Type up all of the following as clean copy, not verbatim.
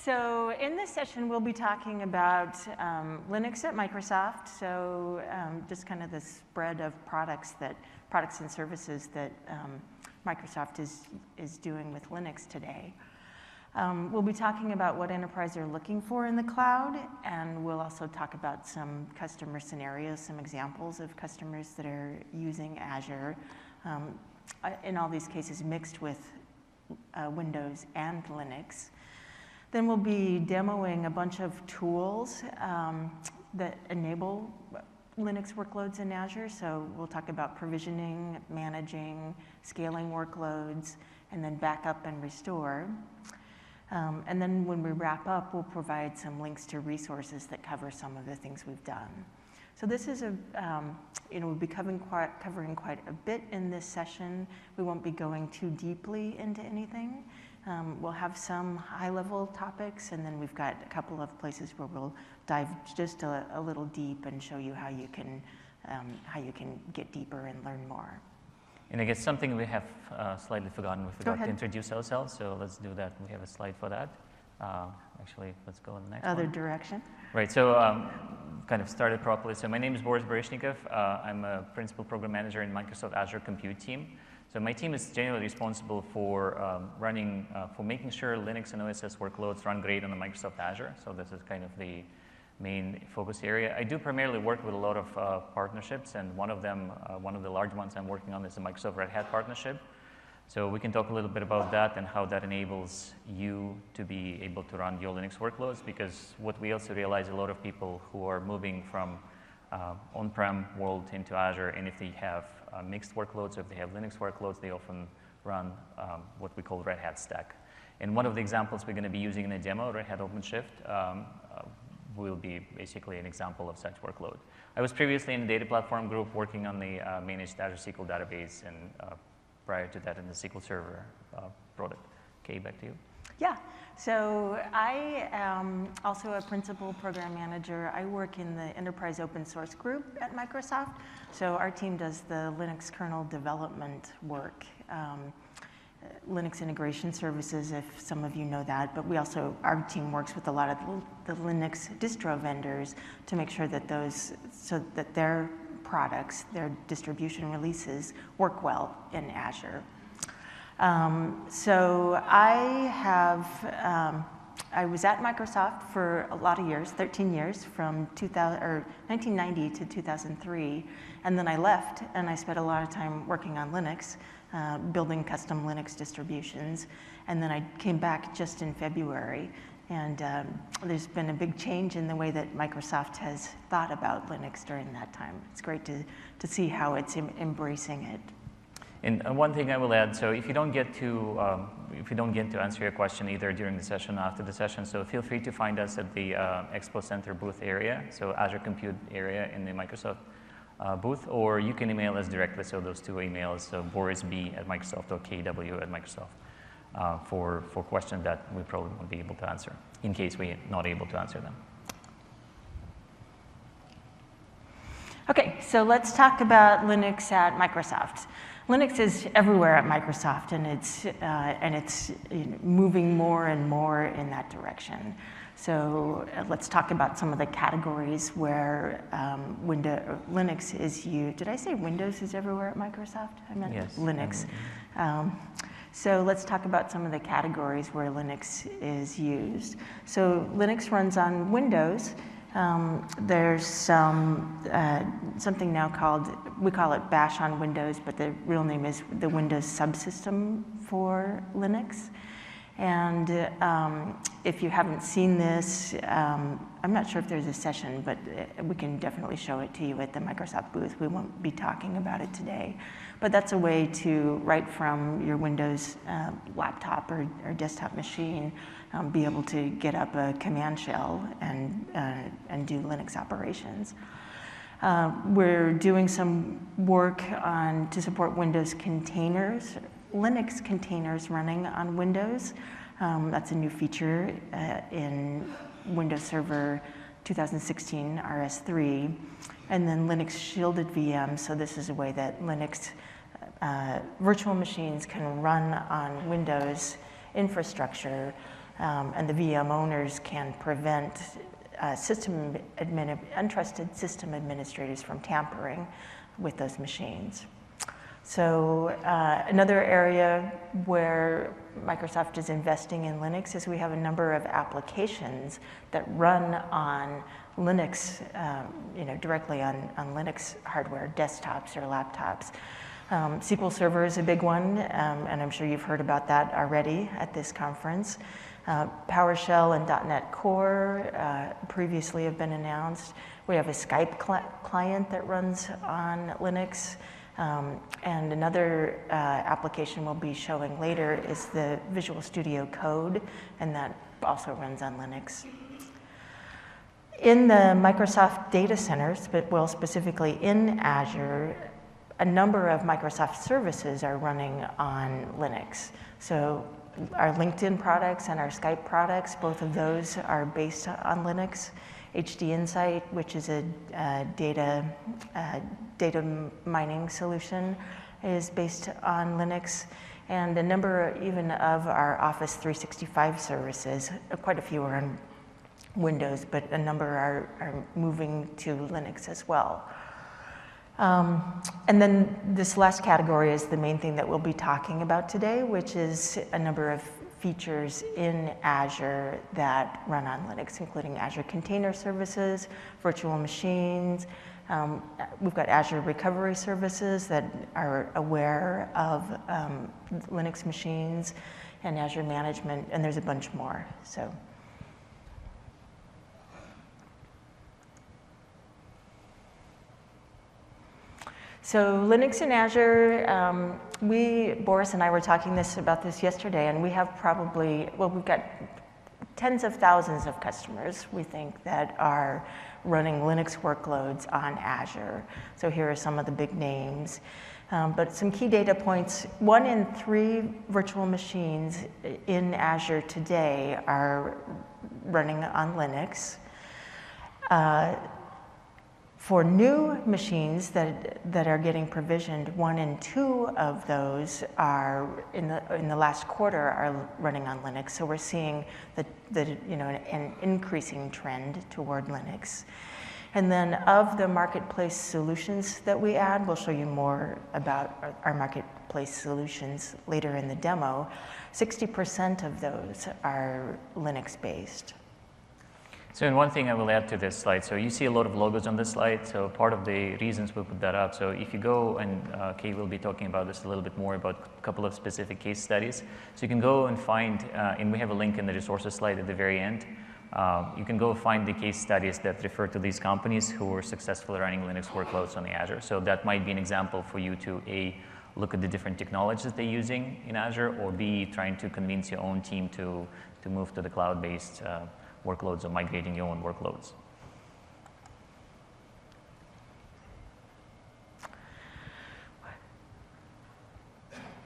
So in this session, we'll be talking about Linux at Microsoft. So just kind of the spread of products and services that Microsoft is doing with Linux today. We'll be talking about what enterprises are looking for in the cloud, and we'll also talk about some customer scenarios, some examples of customers that are using Azure. In all these cases, mixed with Windows and Linux. Then we'll be demoing a bunch of tools that enable Linux workloads in Azure. So we'll talk about provisioning, managing, scaling workloads, and then backup and restore. And then when we wrap up, we'll provide some links to resources that cover some of the things we've done. So this is we'll be covering quite a bit in this session. We won't be going too deeply into anything. We'll have some high-level topics, and then we've got a couple of places where we'll dive just a little deep and show you how you can get deeper and learn more. And I guess something we have slightly forgotten, we forgot to introduce ourselves, so let's do that. We have a slide for that. Actually, let's go on the next one. Other direction. Right, so kind of started properly. So my name is Boris Barishnikov. I'm a principal program manager in Microsoft Azure Compute team. So my team is generally responsible for making sure Linux and OSS workloads run great on the Microsoft Azure. So this is kind of the main focus area. I do primarily work with a lot of partnerships, and one of the large ones I'm working on is the Microsoft Red Hat partnership. So we can talk a little bit about that and how that enables you to be able to run your Linux workloads, because what we also realize, a lot of people who are moving from on-prem world into Azure, and if they have mixed workloads, or if they have Linux workloads, they often run what we call Red Hat Stack. And one of the examples we're going to be using in a demo, Red Hat OpenShift, will be basically an example of such workload. I was previously in the data platform group working on the managed Azure SQL database, and prior to that in the SQL Server product. Kay, back to you. Yeah, so I am also a principal program manager. I work in the enterprise open source group at Microsoft. So our team does the Linux kernel development work, Linux integration services, if some of you know that. But our team works with a lot of the Linux distro vendors to make sure that their products, their distribution releases, work well in Azure. So I was at Microsoft for a lot of years, 13 years, from 1990 to 2003, and then I left, and I spent a lot of time working on Linux, building custom Linux distributions, and then I came back just in February, and there's been a big change in the way that Microsoft has thought about Linux during that time. It's great to see how it's embracing it. And one thing I will add, so if you don't get to answer your question either during the session or after the session, so feel free to find us at the Expo Center booth area, so Azure Compute area in the Microsoft booth, or you can email us directly, so those two emails, so borisb@Microsoft or kw@Microsoft, for questions that we probably won't be able to answer, in case we're not able to answer them. Okay, so let's talk about Linux at Microsoft. Linux is everywhere at Microsoft, and it's moving more and more in that direction. So let's talk about some of the categories where Linux is used. Did I say Windows is everywhere at Microsoft? I meant yes. Linux. So let's talk about some of the categories where Linux is used. So Linux runs on Windows. There's something now we call it Bash on Windows, but the real name is the Windows Subsystem for Linux. And if you haven't seen this, I'm not sure if there's a session, but we can definitely show it to you at the Microsoft booth. We won't be talking about it today. But that's a way to, right from your Windows laptop or desktop machine, be able to get up a command shell and do Linux operations. We're doing some work to support Windows containers, Linux containers running on Windows. That's a new feature in Windows Server 2016 RS3. And then Linux shielded VMs. So this is a way that Linux virtual machines can run on Windows infrastructure and the VM owners can prevent untrusted system administrators from tampering with those machines. So another area where Microsoft is investing in Linux is we have a number of applications that run on Linux, directly on Linux hardware, desktops or laptops. SQL Server is a big one, and I'm sure you've heard about that already at this conference. PowerShell and .NET Core previously have been announced. We have a Skype client that runs on Linux. And another application we'll be showing later is the Visual Studio Code, and that also runs on Linux. In the Microsoft data centers, but well, specifically in Azure, a number of Microsoft services are running on Linux. So our LinkedIn products and our Skype products, both of those are based on Linux. HD Insight, which is a data mining solution, is based on Linux. And a number even of our Office 365 services, quite a few are on Windows, but a number are moving to Linux as well. And then this last category is the main thing that we'll be talking about today, which is a number of features in Azure that run on Linux, including Azure Container Services, virtual machines. We've got Azure Recovery Services that are aware of Linux machines, and Azure Management, and there's a bunch more. So Linux and Azure, Boris and I were talking about this yesterday, and we have we've got tens of thousands of customers, we think, that are running Linux workloads on Azure. So here are some of the big names. But some key data points: 1 in 3 virtual machines in Azure today are running on Linux. For new machines that are getting provisioned, 1 in 2 of those are in the last quarter are running on Linux. So we're seeing an increasing trend toward Linux. And then of the marketplace solutions that we add, we'll show you more about our marketplace solutions later in the demo. 60% of those are Linux based. So, and one thing I will add to this slide, so you see a lot of logos on this slide, so part of the reasons we put that up, so if you go, and Kay will be talking about this a little bit more about a couple of specific case studies, so you can go and find, and we have a link in the resources slide at the very end, you can go find the case studies that refer to these companies who were successfully running Linux workloads on the Azure. So that might be an example for you to A, look at the different technologies they're using in Azure, or B, trying to convince your own team to move to the cloud-based workloads or migrating your own workloads.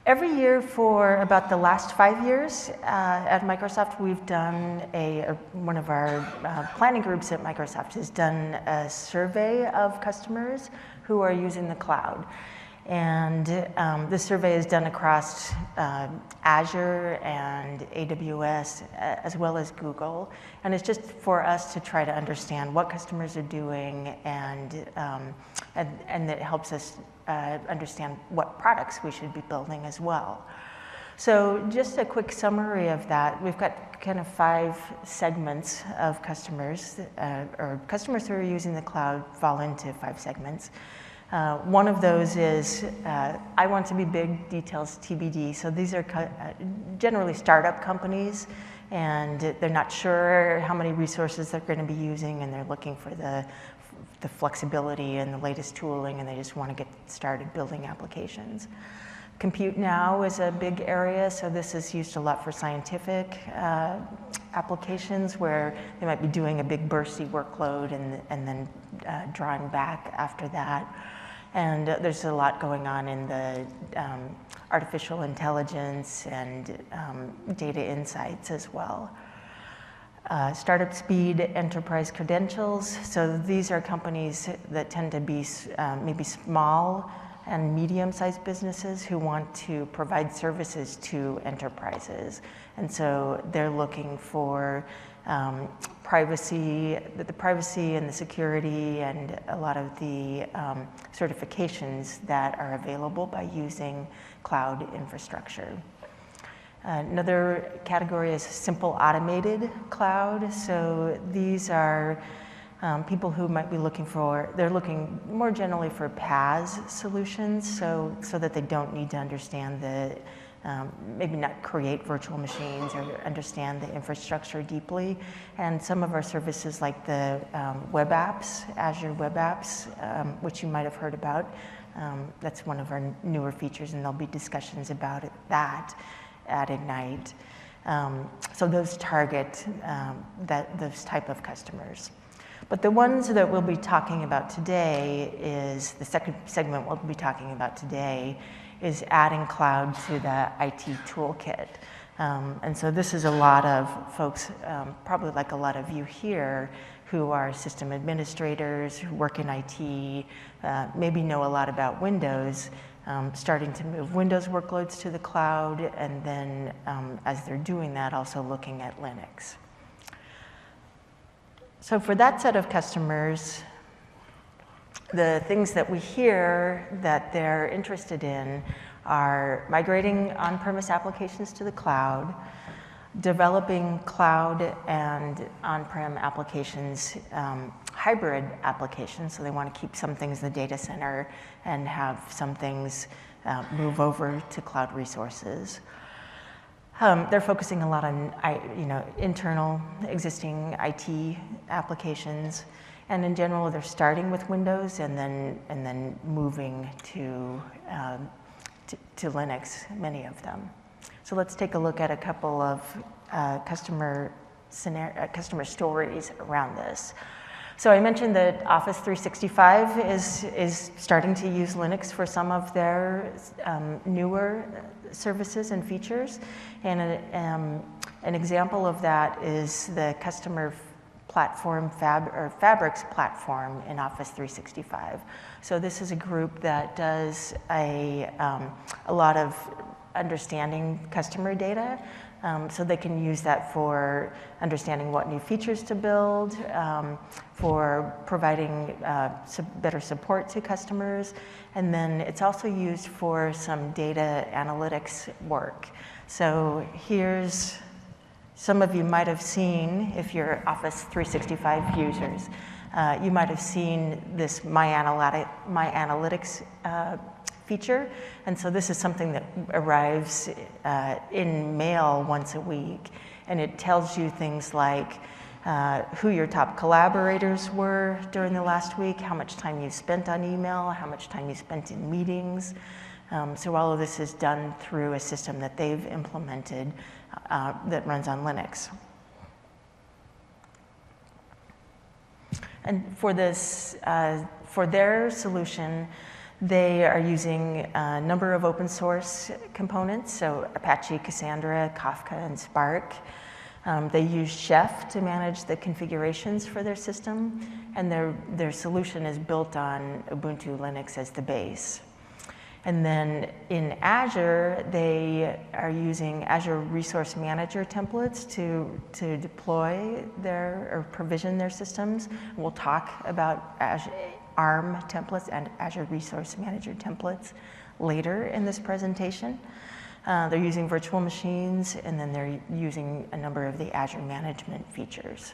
Every year for about the last 5 years at Microsoft, we've done one of our planning groups at Microsoft has done a survey of customers who are using the cloud. And this survey is done across Azure and AWS, as well as Google. And it's just for us to try to understand what customers are doing, and it helps us understand what products we should be building as well. So just a quick summary of that. We've got kind of 5 segments of customers, or customers who are using the cloud fall into 5 segments. One of those is, I want to be big, details TBD. So these are generally startup companies, and they're not sure how many resources they're going to be using, and they're looking for the flexibility and the latest tooling, and they just want to get started building applications. Compute now is a big area, so this is used a lot for scientific applications where they might be doing a big bursty workload and then drawing back after that. And there's a lot going on in the artificial intelligence and data insights as well. Startup speed, enterprise credentials. So these are companies that tend to be maybe small, and medium-sized businesses who want to provide services to enterprises. And so they're looking for privacy, the privacy and the security and a lot of the certifications that are available by using cloud infrastructure. Another category is simple automated cloud. So these are people who might be looking for, they're looking more generally for PaaS solutions, so that they don't need to understand the, maybe not create virtual machines or understand the infrastructure deeply. And some of our services like the web apps, Azure web apps, which you might have heard about, that's one of our newer features, and there'll be discussions about that at Ignite. So those target those type of customers. But the ones that we'll be talking about today is, the second segment we'll be talking about today is adding cloud to the IT toolkit. And so this is a lot of folks, probably like a lot of you here, who are system administrators, who work in IT, maybe know a lot about Windows, starting to move Windows workloads to the cloud, and then as they're doing that, also looking at Linux. So for that set of customers, the things that we hear that they're interested in are migrating on-premise applications to the cloud, developing cloud and on-prem applications, hybrid applications, so they want to keep some things in the data center and have some things move over to cloud resources. They're focusing a lot on internal existing IT applications, and in general they're starting with Windows and then moving to Linux, many of them. So let's take a look at a couple of customer stories around this. So I mentioned that Office 365 is starting to use Linux for some of their newer services and features. And an example of that is the customer platform, Fabrics platform in Office 365. So this is a group that does a lot of understanding customer data. So they can use that for understanding what new features to build, for providing better support to customers, and then it's also used for some data analytics work. So here's, some of you might have seen, if you're Office 365 users, you might have seen this My Analytics feature. And so this is something that arrives in mail once a week, and it tells you things like who your top collaborators were during the last week, how much time you spent on email, how much time you spent in meetings. So all of this is done through a system that they've implemented that runs on Linux. And for this, for their solution, they are using a number of open source components, so Apache, Cassandra, Kafka, and Spark. They use Chef to manage the configurations for their system, and their solution is built on Ubuntu Linux as the base. And then in Azure, they are using Azure Resource Manager templates to deploy or provision their systems. We'll talk about Azure ARM templates and Azure Resource Manager templates later in this presentation. They're using virtual machines, and then they're using a number of the Azure management features.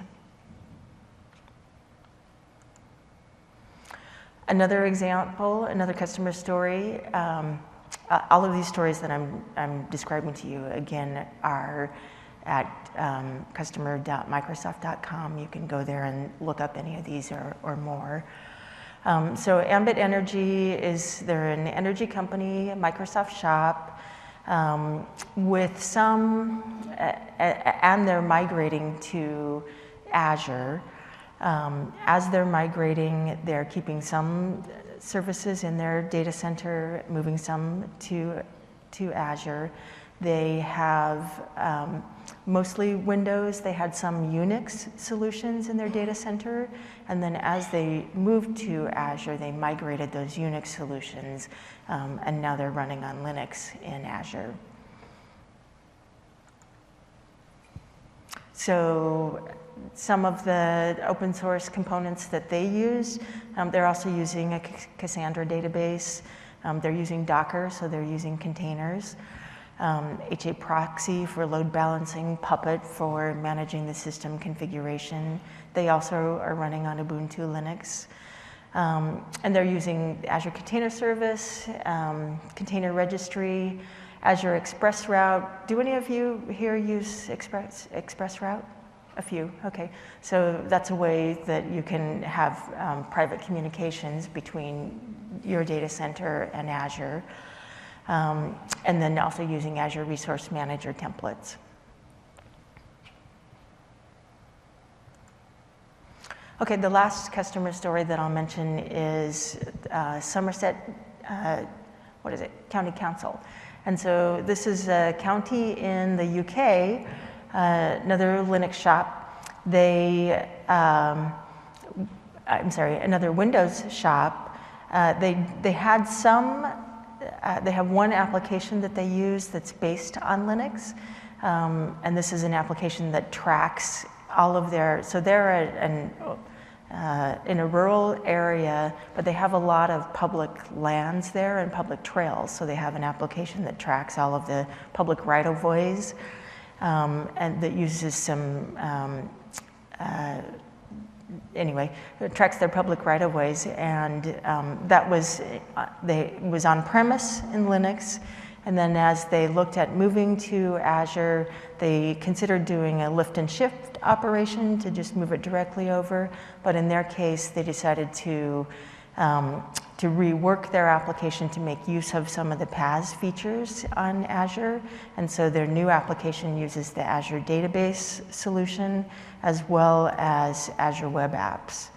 Another example, another customer story, all of these stories that I'm describing to you, again, are at customer.microsoft.com. You can go there and look up any of these or more. So Ambit Energy they're an energy company, Microsoft shop, with some, and they're migrating to Azure. As they're migrating, they're keeping some services in their data center, moving some to Azure. They have mostly Windows. They had some Unix solutions in their data center, and then as they moved to Azure, they migrated those Unix solutions, and now they're running on Linux in Azure. So some of the open source components that they use, they're also using a Cassandra database. They're using Docker, so they're using containers. HA proxy for load balancing, Puppet for managing the system configuration. They also are running on Ubuntu Linux. And they're using Azure Container Service, Container Registry, Azure Express Route. Do any of you here use Express Route? A few, okay. So that's a way that you can have private communications between your data center and Azure. And then also using Azure Resource Manager templates. Okay, the last customer story that I'll mention is Somerset, County Council. And so this is a county in the UK, another Linux shop. Another Windows shop. They had some. They have one application that they use that's based on Linux, and this is an application that tracks all of their. So they're in a rural area, but they have a lot of public lands there and public trails. So they have an application that tracks all of the public right-of-ways, and that uses some. Anyway, it tracks their public right-of-ways, and that was on-premise in Linux, and then as they looked at moving to Azure, they considered doing a lift and shift operation to just move it directly over, but in their case, they decided to rework their application to make use of some of the PaaS features on Azure, and so their new application uses the Azure database solution as well as Azure Web Apps.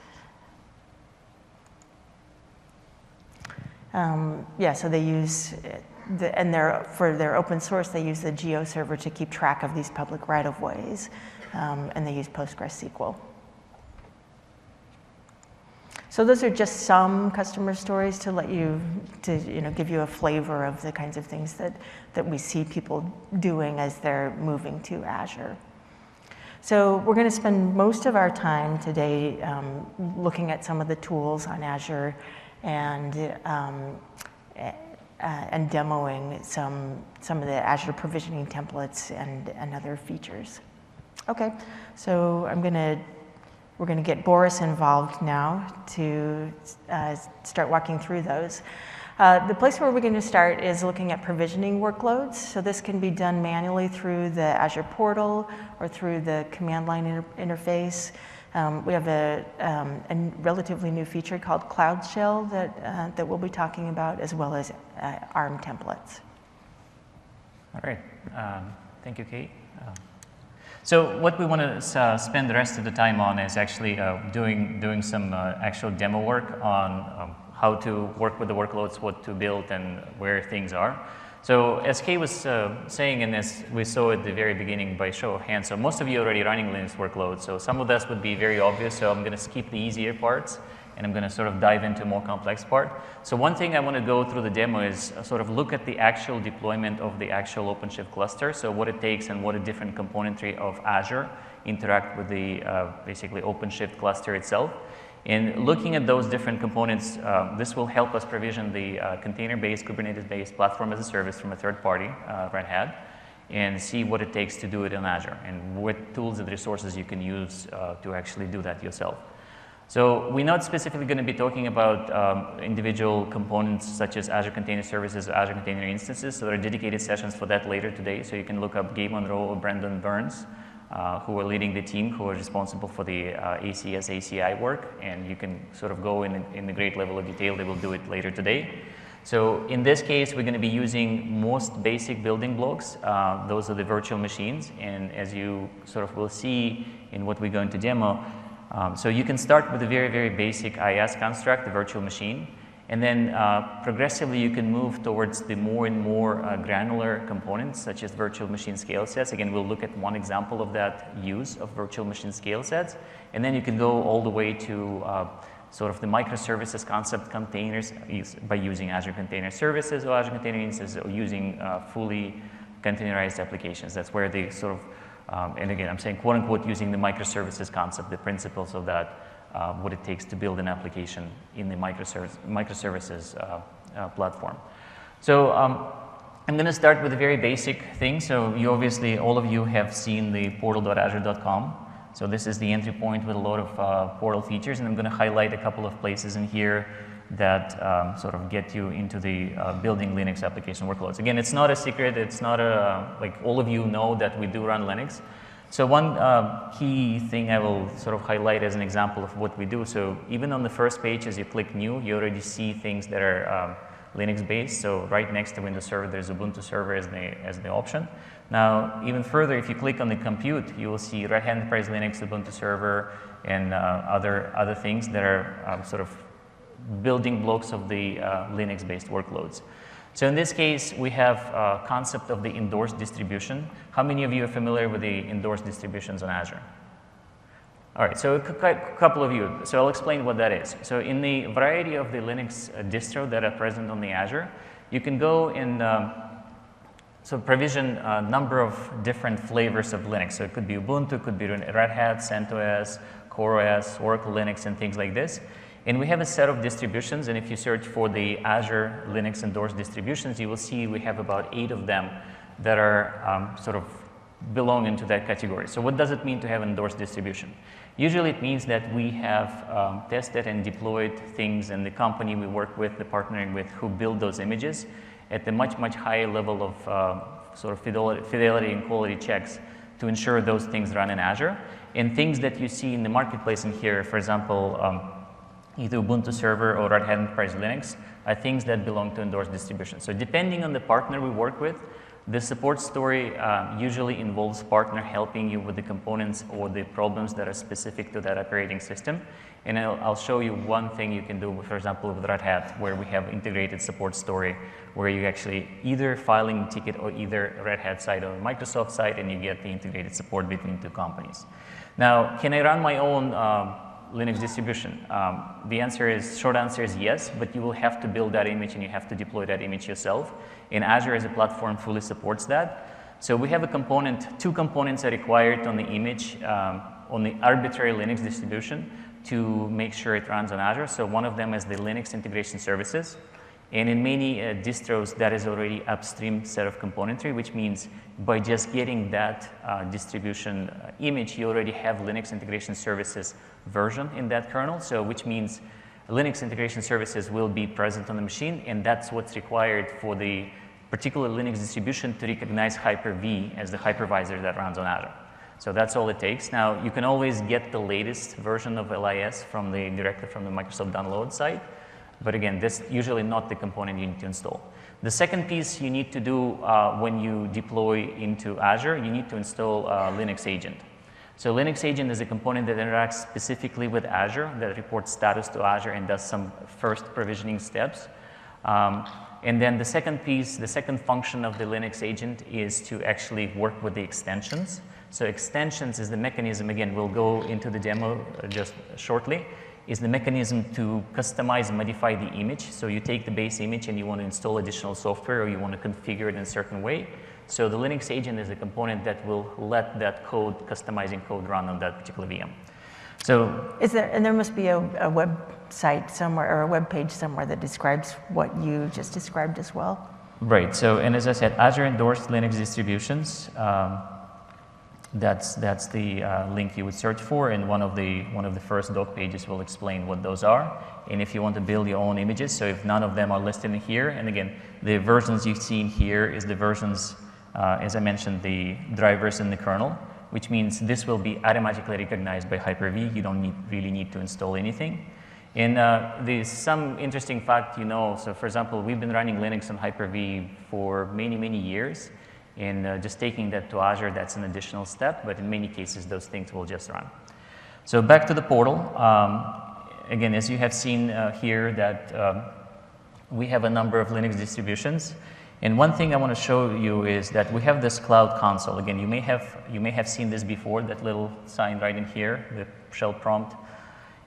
So they use, for their open source, they use the Geo server to keep track of these public right-of-ways, and they use PostgreSQL. So those are just some customer stories to let you, give you a flavor of the kinds of things that we see people doing as they're moving to Azure. So we're going to spend most of our time today looking at some of the tools on Azure and demoing some of the Azure provisioning templates and other features. Okay, so we're going to get Boris involved now to start walking through those. The place where we're going to start is looking at provisioning workloads. So this can be done manually through the Azure portal or through the command line interface. We have a relatively new feature called Cloud Shell that we'll be talking about, as well as ARM templates. All right. Thank you, Kate. So what we want to spend the rest of the time on is actually doing some actual demo work on how to work with the workloads, what to build, and where things are. So as Kay was saying, and as we saw at the very beginning by show of hands, so most of you are already running Linux workloads, so some of this would be very obvious, so I'm going to skip the easier parts, and I'm going to sort of dive into a more complex part. So one thing I want to go through the demo is sort of look at the actual deployment of the actual OpenShift cluster, so what it takes and what a different componentry of Azure interact with the basically OpenShift cluster itself. In looking at those different components, this will help us provision the container-based, Kubernetes-based platform as a service from a third party, Red Hat, and see what it takes to do it in Azure and what tools and resources you can use to actually do that yourself. So we're not specifically going to be talking about individual components such as Azure Container Services or Azure Container Instances, so there are dedicated sessions for that later today, so you can look up Gabe Monroe or Brandon Burns, who are leading the team, who are responsible for the ACS, ACI work, and you can sort of go in a great level of detail. They will do it later today. So in this case, we're going to be using most basic building blocks. Those are the virtual machines, and as you sort of will see in what we're going to demo, so you can start with a very, very basic IaaS construct, the virtual machine, And then progressively you can move towards the more and more granular components such as virtual machine scale sets. Again, we'll look at one example of that use of virtual machine scale sets. And then you can go all the way to sort of the microservices concept containers by using Azure Container Services or Azure Container Instances or using fully containerized applications. That's where they sort of, and again, I'm saying quote unquote using the microservices concept, the principles of that, what it takes to build an application in the microservices platform. So I'm going to start with a very basic thing. So you obviously, all of you have seen the portal.azure.com. So this is the entry point with a lot of portal features, and I'm going to highlight a couple of places in here that sort of get you into the building Linux application workloads. Again, it's not a secret. It's not a, like all of you know that we do run Linux. So one key thing I will sort of highlight as an example of what we do. So even on the first page, as you click new, you already see things that are Linux based. So right next to Windows Server, there's Ubuntu Server as the option. Now, even further, if you click on the compute, you will see Red Hat Enterprise Linux, Ubuntu Server, and other things that are sort of building blocks of the Linux-based workloads. So in this case, we have a concept of the endorsed distribution. How many of you are familiar with the endorsed distributions on Azure? All right, so a couple of you. So I'll explain what that is. So in the variety of the Linux distro that are present on the Azure, you can go and so provision a number of different flavors of Linux. So it could be Ubuntu, it could be Red Hat, CentOS, CoreOS, Oracle Linux, and things like this. And we have a set of distributions, and if you search for the Azure Linux endorsed distributions, you will see we have about 8 of them that are sort of belong into that category. So what does it mean to have endorsed distribution? Usually it means that we have tested and deployed things, and the company we work with, the partnering with, who build those images at a much, much higher level of sort of fidelity and quality checks to ensure those things run in Azure. And things that you see in the marketplace in here, for example, either Ubuntu Server or Red Hat Enterprise Linux, are things that belong to endorsed distributions. So depending on the partner we work with, the support story usually involves partner helping you with the components or the problems that are specific to that operating system. And I'll show you one thing you can do, for example, with Red Hat, where we have integrated support story, where you actually either filing a ticket or either Red Hat side or Microsoft side, and you get the integrated support between two companies. Now, can I run my own Linux distribution? The short answer is yes, but you will have to build that image and you have to deploy that image yourself. And Azure as a platform fully supports that. So we have a component, 2 components are required on the image, on the arbitrary Linux distribution to make sure it runs on Azure. So one of them is the Linux integration services. And in many distros, that is already upstream set of componentry, which means by just getting that distribution image, you already have Linux integration services version in that kernel. So which means Linux integration services will be present on the machine, and that's what's required for the particular Linux distribution to recognize Hyper-V as the hypervisor that runs on Azure. So that's all it takes. Now, you can always get the latest version of LIS directly from the Microsoft download site. But again, this is usually not the component you need to install. The second piece you need to do when you deploy into Azure, you need to install Linux Agent. So Linux Agent is a component that interacts specifically with Azure, that reports status to Azure and does some first provisioning steps. And then the second piece, the second function of the Linux Agent is to actually work with the extensions. So extensions is the mechanism, again, we'll go into the demo just shortly, is the mechanism to customize and modify the image. So you take the base image and you want to install additional software or you want to configure it in a certain way. So the Linux agent is a component that will let that code, customizing code, run on that particular VM. So there must be a website somewhere or a web page somewhere that describes what you just described as well? Right. So, and as I said, Azure endorsed Linux distributions. That's the link you would search for, and one of the first doc pages will explain what those are. And if you want to build your own images, so if none of them are listed in here, and again, the versions you've seen here is the versions, as I mentioned, the drivers in the kernel, which means this will be automatically recognized by Hyper-V. You don't really need to install anything. And there's some interesting fact, so for example, we've been running Linux on Hyper-V for many, many years. And just taking that to Azure, that's an additional step, but in many cases, those things will just run. So back to the portal. Again, as you have seen here, that we have a number of Linux distributions. And one thing I want to show you is that we have this cloud console. Again, you may have seen this before, that little sign right in here, the shell prompt.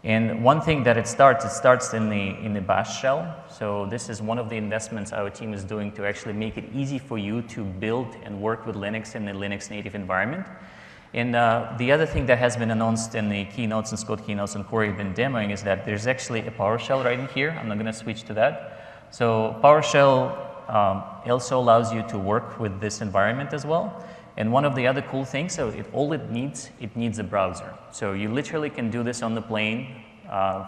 And one thing that it starts in the bash shell. So this is one of the investments our team is doing to actually make it easy for you to build and work with Linux in the Linux native environment. And the other thing that has been announced in the keynotes and Scott keynotes and Corey have been demoing is that there's actually a PowerShell right in here. I'm not going to switch to that. So PowerShell also allows you to work with this environment as well. And one of the other cool things, so it needs a browser. So you literally can do this on the plane,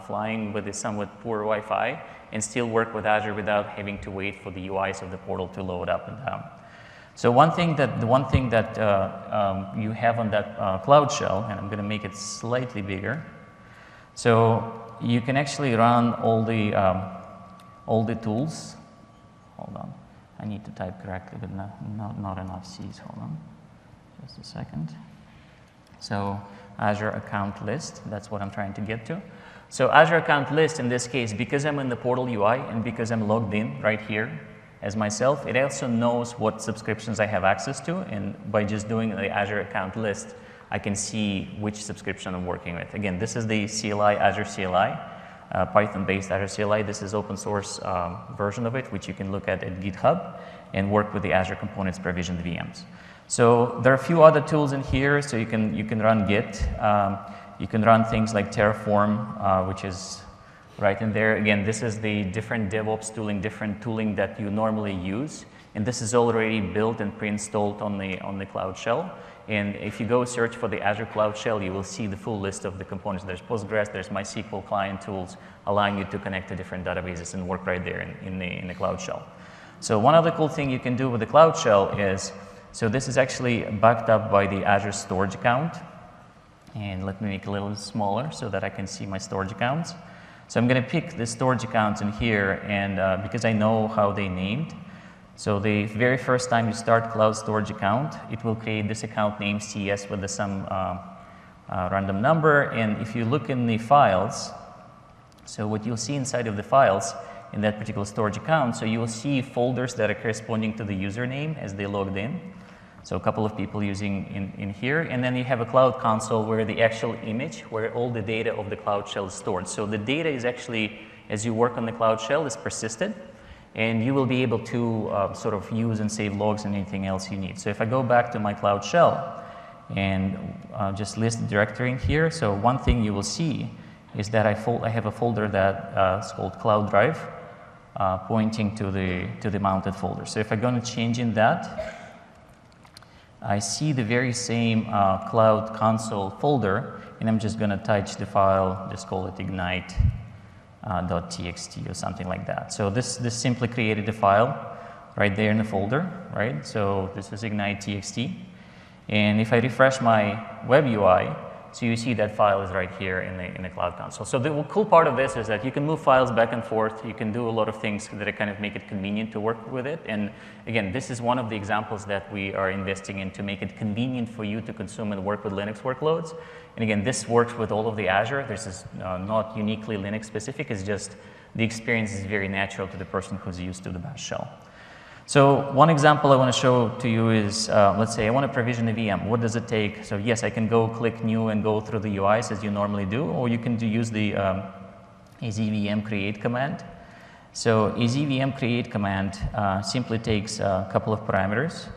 flying with a somewhat poor Wi-Fi, and still work with Azure without having to wait for the UIs of the portal to load up and down. So the one thing that you have on that Cloud Shell, and I'm going to make it slightly bigger, so you can actually run all the tools. Hold on, I need to type correctly, but not enough C's. Hold on, just a second. So Azure Account List, that's what I'm trying to get to. So Azure Account List in this case, because I'm in the portal UI and because I'm logged in right here as myself, it also knows what subscriptions I have access to, and by just doing the Azure Account List, I can see which subscription I'm working with. Again, this is the CLI, Azure CLI, Python-based Azure CLI. This is open source version of it, which you can look at GitHub and work with the Azure Components provisioned VMs. So there are a few other tools in here, so you can run Git. You can run things like Terraform, which is right in there. Again, this is the different DevOps tooling, different tooling that you normally use, and this is already built and pre-installed on the Cloud Shell. And if you go search for the Azure Cloud Shell, you will see the full list of the components. There's Postgres, there's MySQL client tools, allowing you to connect to different databases and work right there in the Cloud Shell. So one other cool thing you can do with the Cloud Shell is, so this is actually backed up by the Azure storage account. And let me make it a little smaller so that I can see my storage accounts. So I'm going to pick the storage accounts in here, and because I know how they named. So the very first time you start cloud storage account, it will create this account name CS with some random number. And if you look in the files, so what you'll see inside of the files in that particular storage account, so you will see folders that are corresponding to the username as they logged in. So a couple of people using in here. And then you have a cloud console where the actual image, where all the data of the Cloud Shell is stored. So the data is actually, as you work on the Cloud Shell, is persisted. And you will be able to sort of use and save logs and anything else you need. So if I go back to my Cloud Shell and just list the directory in here, so one thing you will see is that I have a folder that is called Cloud Drive, pointing to the mounted folder. So if I'm going to change in that, I see the very same Cloud Console folder, and I'm just going to touch the file, just call it ignite. .txt or something like that. So this simply created a file right there in the folder, right? So this is ignite.txt. And if I refresh my web UI, so you see that file is right here in the Cloud Console. So the cool part of this is that you can move files back and forth. You can do a lot of things that kind of make it convenient to work with it. And again, this is one of the examples that we are investing in to make it convenient for you to consume and work with Linux workloads. And again, this works with all of the Azure. This is not uniquely Linux specific. It's just the experience is very natural to the person who's used to the bash shell. So one example I want to show to you is, let's say I want to provision a VM. What does it take? So yes, I can go click new and go through the UIs as you normally do, or you can use the azvm create command. So azvm create command simply takes a couple of parameters.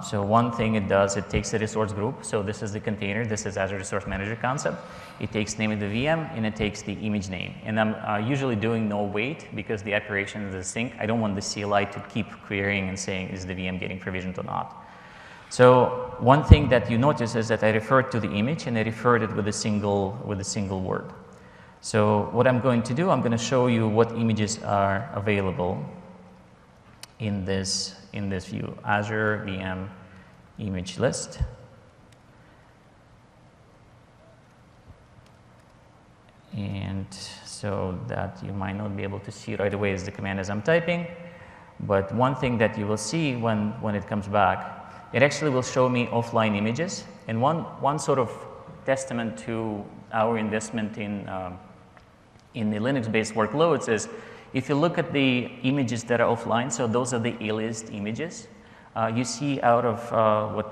So one thing it does, it takes a resource group. So this is the container. This is Azure Resource Manager concept. It takes name of the VM, and it takes the image name. And I'm usually doing no wait because the operation is a sync. I don't want the CLI to keep querying and saying, is the VM getting provisioned or not? So one thing that you notice is that I referred to the image, and I referred it with a single word. So what I'm going to do, I'm going to show you what images are available in this view, Azure VM image list. And so that you might not be able to see right away is the command as I'm typing. But one thing that you will see when it comes back, it actually will show me offline images. And one sort of testament to our investment in the Linux-based workloads is if you look at the images that are offline, so those are the aliased images. You see out of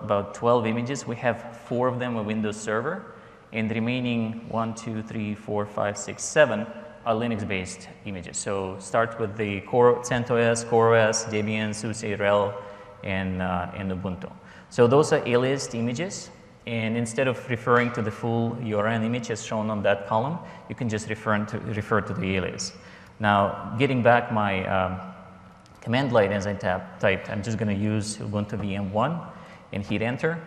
about 12 images, we have 4 of them are Windows Server, and the remaining 1, 2, 3, 4, 5, 6, 7 are Linux-based images. So start with the CentOS, CoreOS, Debian, SUSE, RHEL, and Ubuntu. So those are aliased images, and instead of referring to the full URN image as shown on that column, you can just refer to the alias. Now, getting back my command line as I typed, I'm just going to use Ubuntu VM1 and hit enter.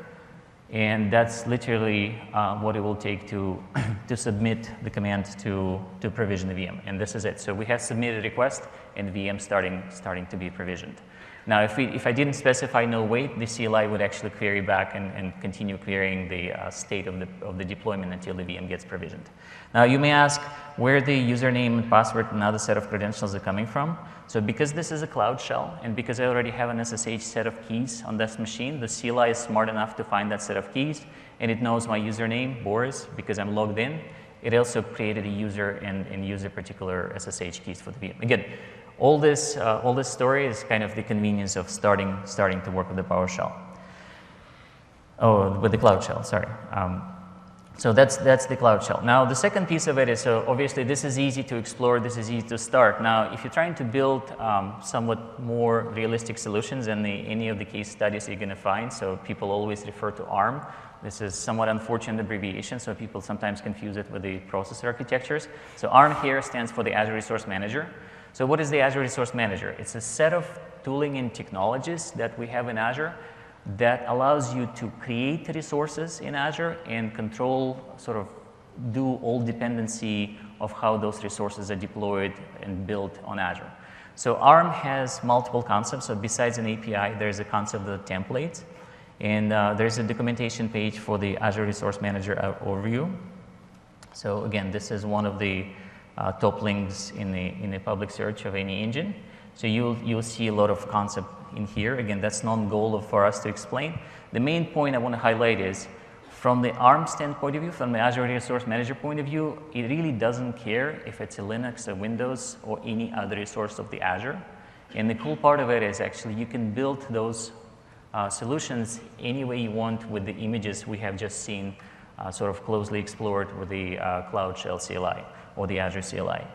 And that's literally what it will take to submit the command to provision the VM. And this is it. So we have submitted a request and VM starting to be provisioned. Now, if I didn't specify no wait, the CLI would actually query back and continue querying the state of the deployment until the VM gets provisioned. Now, you may ask where the username and password and other set of credentials are coming from. So because this is a cloud shell, and because I already have an SSH set of keys on this machine, the CLI is smart enough to find that set of keys, and it knows my username, Boris, because I'm logged in. It also created a user and used a particular SSH keys for the VM. Again, all this story is kind of the convenience of starting to work with the PowerShell. Oh, with the Cloud Shell, sorry. So that's the Cloud Shell. Now, the second piece of it is, so obviously this is easy to explore, this is easy to start. Now, if you're trying to build somewhat more realistic solutions in any of the case studies you're going to find, so people always refer to ARM. This is somewhat unfortunate abbreviation, so people sometimes confuse it with the processor architectures. So ARM here stands for the Azure Resource Manager. So what is the Azure Resource Manager? It's a set of tooling and technologies that we have in Azure that allows you to create resources in Azure and control, sort of do all dependency of how those resources are deployed and built on Azure. So ARM has multiple concepts. So besides an API, there's a concept of templates. And there's a documentation page for the Azure Resource Manager overview. So again, this is one of the top links in the public search of any engine. So you'll see a lot of concept in here. Again, that's not goal for us to explain. The main point I want to highlight is from the ARM standpoint of view, from the Azure Resource Manager point of view, it really doesn't care if it's a Linux, a Windows, or any other resource of the Azure. And the cool part of it is actually you can build those solutions any way you want with the images we have just seen sort of closely explored with the Cloud Shell CLI or the Azure CLI.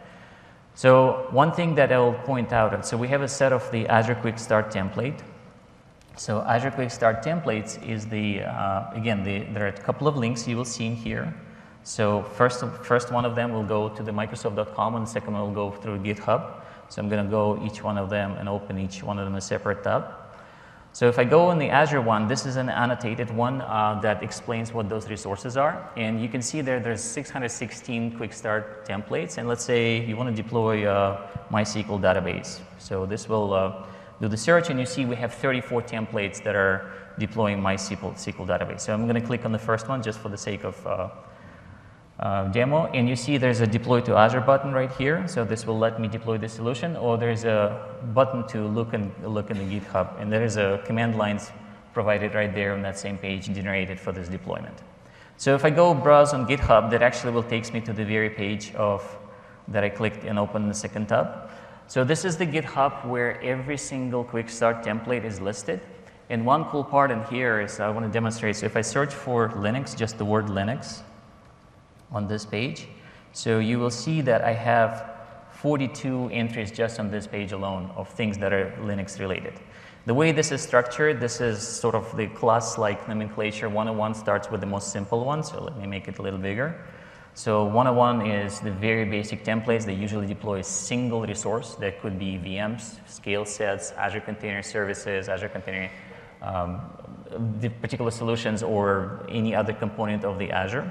So one thing that I will point out, so we have a set of the Azure Quick Start template. So Azure Quick Start templates is the, again, there are a couple of links you will see in here. So first one of them will go to the Microsoft.com and the second one will go through GitHub. So I'm going to go each one of them and open each one of them a separate tab. So if I go on the Azure one, this is an annotated one that explains what those resources are. And you can see there's 616 quick start templates. And let's say you want to deploy MySQL database. So this will do the search, and you see we have 34 templates that are deploying MySQL database. So I'm going to click on the first one just for the sake of demo, and you see there's a deploy to Azure button right here. So this will let me deploy the solution, or there's a button to look in the GitHub, and there is a command lines provided right there on that same page generated for this deployment. So if I go browse on GitHub, that actually will take me to the very page that I clicked and opened the second tab. So this is the GitHub where every single quick start template is listed. And one cool part in here is I want to demonstrate. So if I search for Linux, just the word Linux, on this page. So you will see that I have 42 entries just on this page alone of things that are Linux related. The way this is structured, this is sort of the class-like nomenclature. 101 starts with the most simple one, so let me make it a little bigger. So 101 is the very basic templates. They usually deploy a single resource. That could be VMs, scale sets, Azure Container Services, Azure Container, the particular solutions, or any other component of the Azure.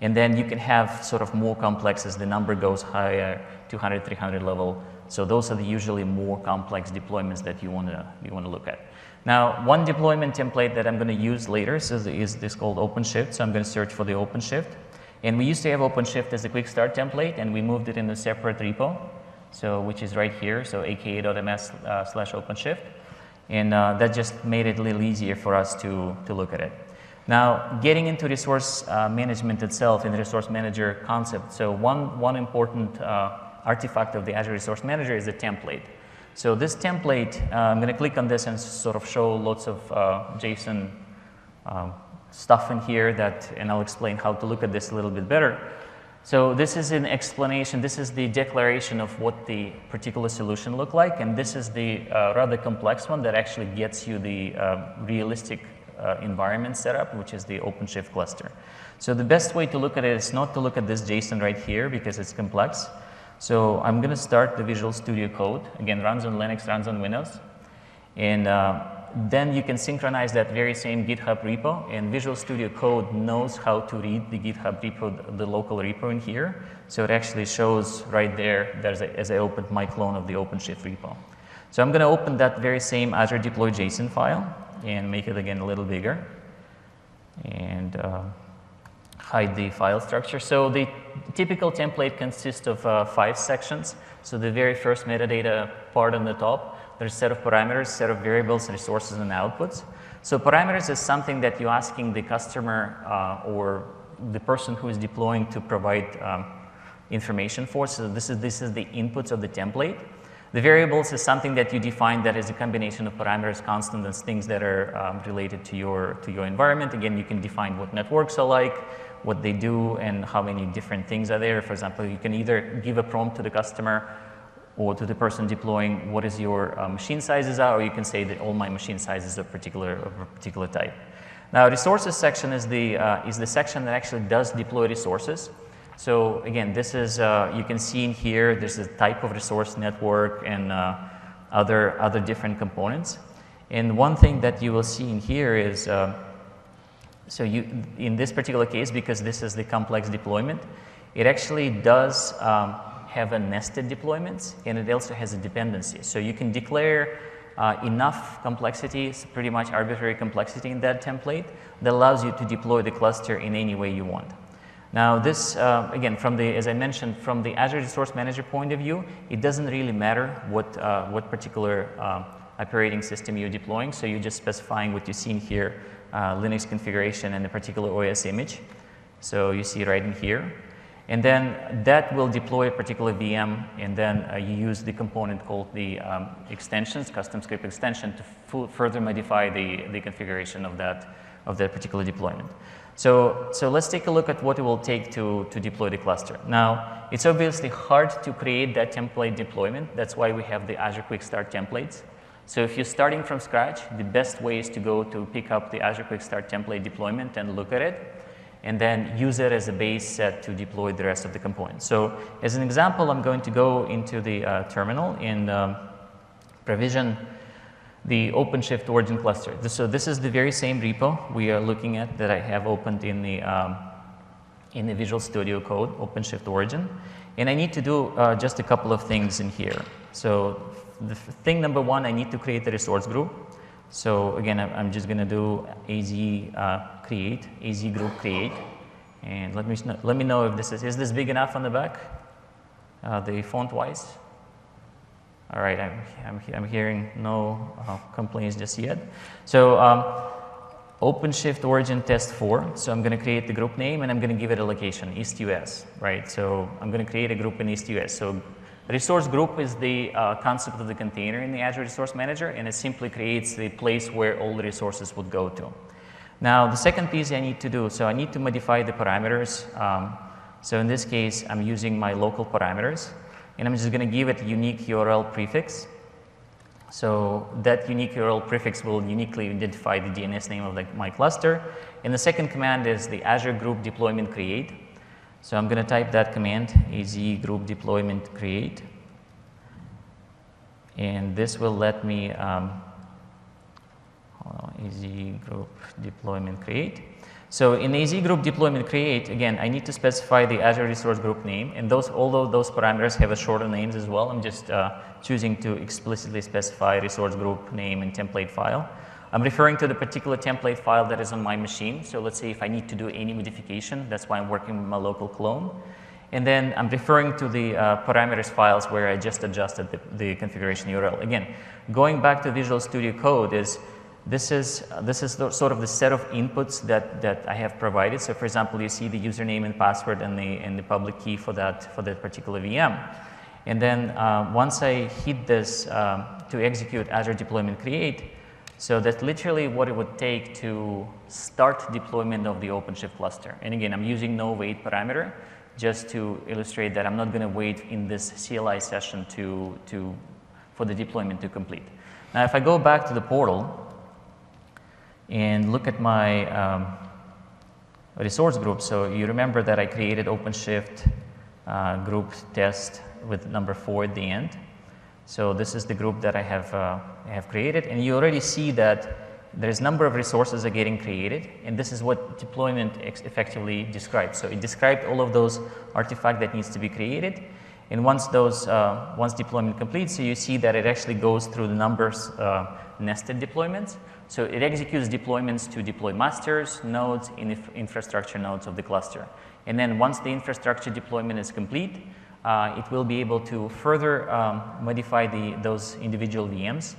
And then you can have sort of more complex as the number goes higher, 200, 300 level. So those are the usually more complex deployments that you want to look at. Now, one deployment template that I'm going to use later is this called OpenShift. So I'm going to search for the OpenShift. And we used to have OpenShift as a quick start template, and we moved it in a separate repo, so which is right here, so aka.ms/OpenShift. And that just made it a little easier for us to look at it. Now, getting into resource management itself in the resource manager concept. So one important artifact of the Azure Resource Manager is a template. So this template, I'm going to click on this and sort of show lots of JSON stuff in here and I'll explain how to look at this a little bit better. So this is an explanation, this is the declaration of what the particular solution looked like, and this is the rather complex one that actually gets you the realistic environment setup, which is the OpenShift cluster. So the best way to look at it is not to look at this JSON right here because it's complex. So I'm going to start the Visual Studio Code. Again, runs on Linux, runs on Windows. And then you can synchronize that very same GitHub repo, and Visual Studio Code knows how to read the GitHub repo, the local repo in here. So it actually shows right there as I opened my clone of the OpenShift repo. So I'm going to open that very same Azure deploy JSON file and make it again a little bigger and hide the file structure. So the typical template consists of 5 sections. So the very first metadata part on the top, there's a set of parameters, set of variables, resources, and outputs. So parameters is something that you're asking the customer or the person who is deploying to provide information for. So this is the inputs of the template. The variables is something that you define that is a combination of parameters, constants, and things that are related to your environment. Again, you can define what networks are like, what they do, and how many different things are there. For example, you can either give a prompt to the customer or to the person deploying what is your machine sizes are, or you can say that all my machine sizes are of a particular type. Now, resources section is the section that actually does deploy resources. So again, this is, you can see in here, there's a type of resource network and other different components. And one thing that you will see in here is, in this particular case, because this is the complex deployment, it actually does have a nested deployments, and it also has a dependency. So you can declare enough complexity, pretty much arbitrary complexity in that template that allows you to deploy the cluster in any way you want. Now this, again, as I mentioned, from the Azure Resource Manager point of view, it doesn't really matter what particular operating system you're deploying. So you're just specifying what you see in here, Linux configuration and a particular OS image. So you see right in here. And then that will deploy a particular VM, and then you use the component called the extensions, custom script extension, to further modify the configuration of that particular deployment. So let's take a look at what it will take to deploy the cluster. Now, it's obviously hard to create that template deployment. That's why we have the Azure Quick Start templates. So if you're starting from scratch, the best way is to go to pick up the Azure Quick Start template deployment and look at it, and then use it as a base set to deploy the rest of the components. So as an example, I'm going to go into the terminal and provision the OpenShift origin cluster. So this is the very same repo we are looking at that I have opened in the Visual Studio Code, OpenShift origin. And I need to do just a couple of things in here. So the thing number one, I need to create a resource group. So again, I'm just going to do AZ create, AZ group create, and let me know if is this big enough on the back, the font wise. All right, I'm hearing no complaints just yet. So OpenShift origin test 4. So I'm going to create the group name and I'm going to give it a location, East US, right? So I'm going to create a group in East US. So resource group is the concept of the container in the Azure Resource Manager, and it simply creates the place where all the resources would go to. Now, the second piece I need to do, so I need to modify the parameters. So in this case, I'm using my local parameters, and I'm just going to give it a unique URL prefix. So that unique URL prefix will uniquely identify the DNS name of my cluster. And the second command is the Azure group deployment create. So I'm going to type that command, AZ group deployment create, and this will let me AZ group deployment create. So in AZ group deployment create, again, I need to specify the Azure resource group name, and although those parameters have a shorter names as well, I'm just choosing to explicitly specify resource group name and template file. I'm referring to the particular template file that is on my machine. So let's say if I need to do any modification, that's why I'm working with my local clone. And then I'm referring to the parameters files where I just adjusted the configuration URL. Again, going back to Visual Studio Code this is sort of the set of inputs that I have provided. So for example, you see the username and password and the public key for that particular VM. And then once I hit this to execute Azure deployment create, so that's literally what it would take to start deployment of the OpenShift cluster. And again, I'm using no wait parameter just to illustrate that I'm not going to wait in this CLI session for the deployment to complete. Now, if I go back to the portal and look at my resource group, so you remember that I created OpenShift group test with number 4 at the end. So this is the group that I have created, and you already see that there's a number of resources are getting created, and this is what deployment effectively describes. So it described all of those artifacts that needs to be created, and once deployment completes, so you see that it actually goes through the numbers nested deployments. So it executes deployments to deploy masters, nodes, and infrastructure nodes of the cluster. And then once the infrastructure deployment is complete, it will be able to further modify those individual VMs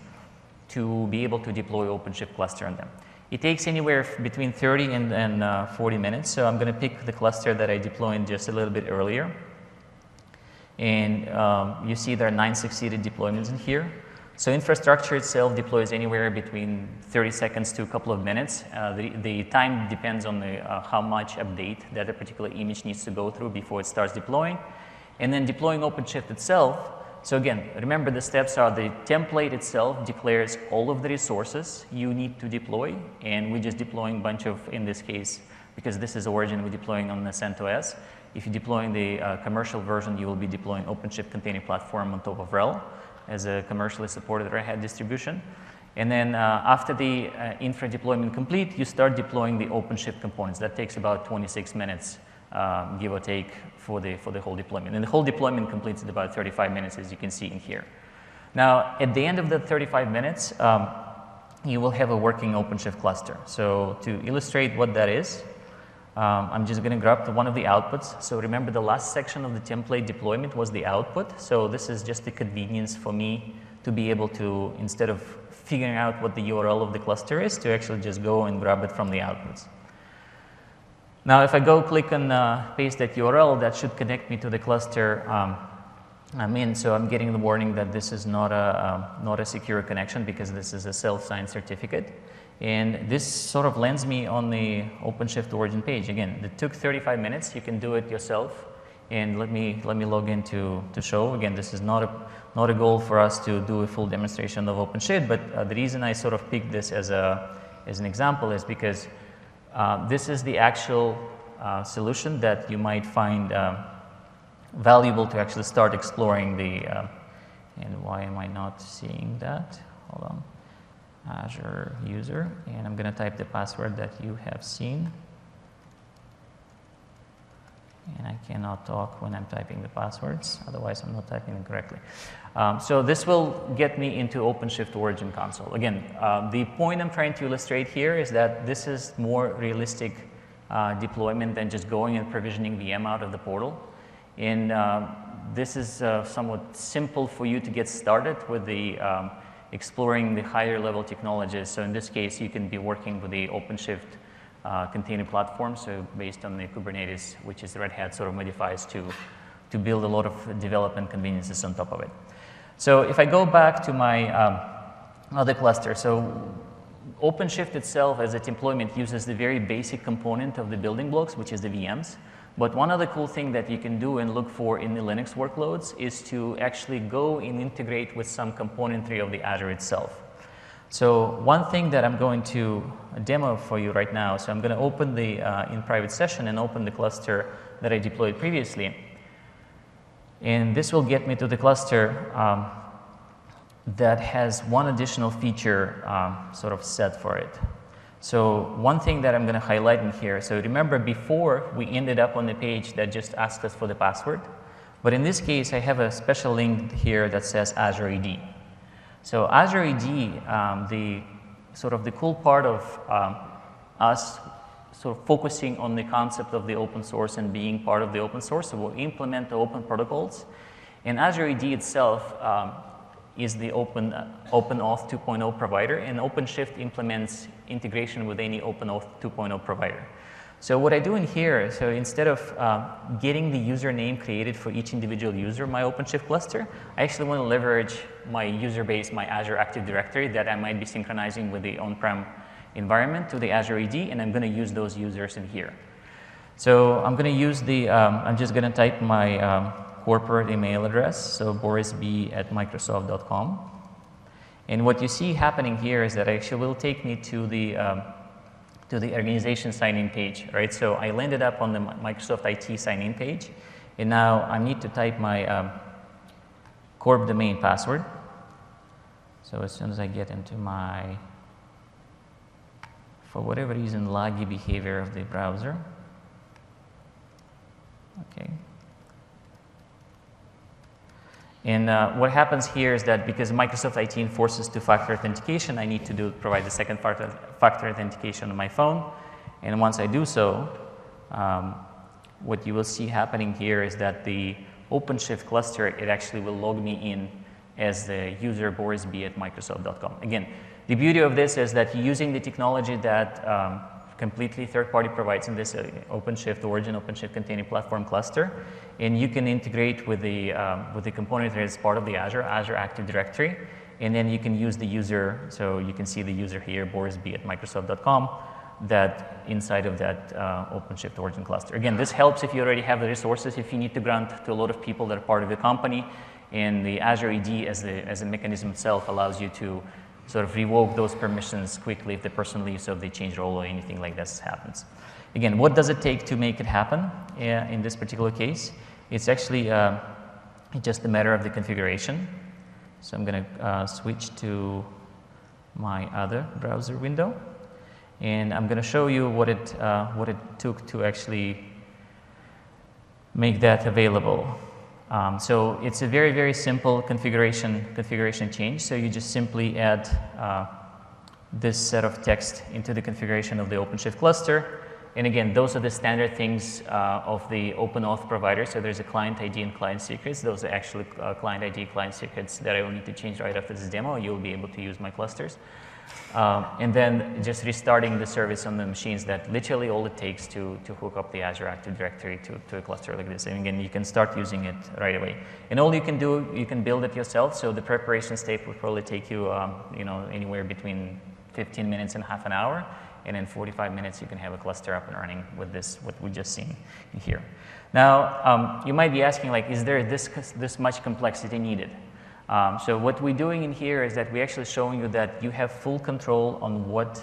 to be able to deploy OpenShift cluster on them. It takes anywhere between 30 and 40 minutes, so I'm going to pick the cluster that I deployed just a little bit earlier. And you see there are 9 succeeded deployments in here. So infrastructure itself deploys anywhere between 30 seconds to a couple of minutes. The time depends on how much update that a particular image needs to go through before it starts deploying. And then deploying OpenShift itself. So again, remember the steps are the template itself declares all of the resources you need to deploy, and we're just deploying a bunch of, in this case, because this is Origin, we're deploying on the CentOS. If you're deploying the commercial version, you will be deploying OpenShift Container Platform on top of RHEL as a commercially supported Red Hat distribution. And then after the infra deployment complete, you start deploying the OpenShift components. That takes about 26 minutes, give or take, for the whole deployment. And the whole deployment completes in about 35 minutes, as you can see in here. Now, at the end of the 35 minutes, you will have a working OpenShift cluster. So to illustrate what that is, I'm just going to grab one of the outputs. So remember, the last section of the template deployment was the output. So this is just the convenience for me to be able to, instead of figuring out what the URL of the cluster is, to actually just go and grab it from the outputs. Now, if I go click on paste that URL, that should connect me to the cluster I'm in. So I'm getting the warning that this is not a secure connection because this is a self-signed certificate. And this sort of lands me on the OpenShift Origin page. Again, it took 35 minutes. You can do it yourself. And let me log in to show. Again, this is not a goal for us to do a full demonstration of OpenShift, but the reason I sort of picked this as an example is because this is the actual solution that you might find valuable to actually start exploring the, and why am I not seeing that? Hold on. Azure user, and I'm going to type the password that you have seen. And I cannot talk when I'm typing the passwords, otherwise I'm not typing them correctly. So this will get me into OpenShift Origin console. Again, the point I'm trying to illustrate here is that this is more realistic deployment than just going and provisioning VM out of the portal. And this is somewhat simple for you to get started with the exploring the higher level technologies. So in this case, you can be working with the OpenShift container platform, so based on the Kubernetes, which is Red Hat sort of modifies to build a lot of development conveniences on top of it. So if I go back to my other cluster, so OpenShift itself as a deployment uses the very basic component of the building blocks, which is the VMs. But one other cool thing that you can do and look for in the Linux workloads is to actually go and integrate with some componentry of the Azure itself. So one thing that I'm going to demo for you right now, so I'm going to open the in private session and open the cluster that I deployed previously. And this will get me to the cluster that has one additional feature sort of set for it. So one thing that I'm going to highlight in here, so remember before we ended up on the page that just asked us for the password, but in this case I have a special link here that says Azure AD. So Azure AD, the cool part of us sort of focusing on the concept of the open source and being part of the open source, so we'll implement the open protocols. And Azure AD itself is the OpenAuth 2.0 provider, and OpenShift implements integration with any OpenAuth 2.0 provider. So what I do in here, so instead of getting the username created for each individual user in my OpenShift cluster, I actually want to leverage my user base, my Azure Active Directory that I might be synchronizing with the on-prem environment to the Azure AD, and I'm going to use those users in here. So I'm going to use the, I'm just going to type my corporate email address, so borisb@microsoft.com. And what you see happening here is that actually will take me to the organization sign-in page, right? So I landed up on the Microsoft IT sign-in page, and now I need to type my corp domain password. So as soon as I get into my, for whatever reason, laggy behavior of the browser. Okay. And what happens here is that because Microsoft IT enforces two-factor authentication, I need to provide the second factor authentication on my phone. And once I do so, what you will see happening here is that the OpenShift cluster, it actually will log me in as the user borisb@microsoft.com. Again, the beauty of this is that using the technology that completely third-party provides in this OpenShift Origin, OpenShift Container Platform cluster, and you can integrate with the component that is part of the Azure Active Directory, and then you can use the user, so you can see the user here, borisb@microsoft.com, that inside of that OpenShift Origin cluster. Again, this helps if you already have the resources, if you need to grant to a lot of people that are part of the company, and the Azure AD as a mechanism itself allows you to sort of revoke those permissions quickly if the person leaves or if they change role or anything like this happens. Again, what does it take to make it happen in this particular case? It's actually just a matter of the configuration. So I'm going to switch to my other browser window, and I'm going to show you what it took to actually make that available. So it's a very, very simple configuration change. So you just simply add this set of text into the configuration of the OpenShift cluster. And again, those are the standard things of the OpenAuth provider. So there's a client ID and client secrets. Those are actually client ID, client secrets that I will need to change right after this demo. You'll be able to use my clusters. And then just restarting the service on the machines, that literally all it takes to hook up the Azure Active Directory to a cluster like this. And again, you can start using it right away. And all you can do, you can build it yourself. So the preparation step would probably take you, anywhere between 15 minutes and half an hour. And in 45 minutes, you can have a cluster up and running with this, what we just seen in here. Now, you might be asking, like, is there this much complexity needed? So what we're doing in here is that we're actually showing you that you have full control on what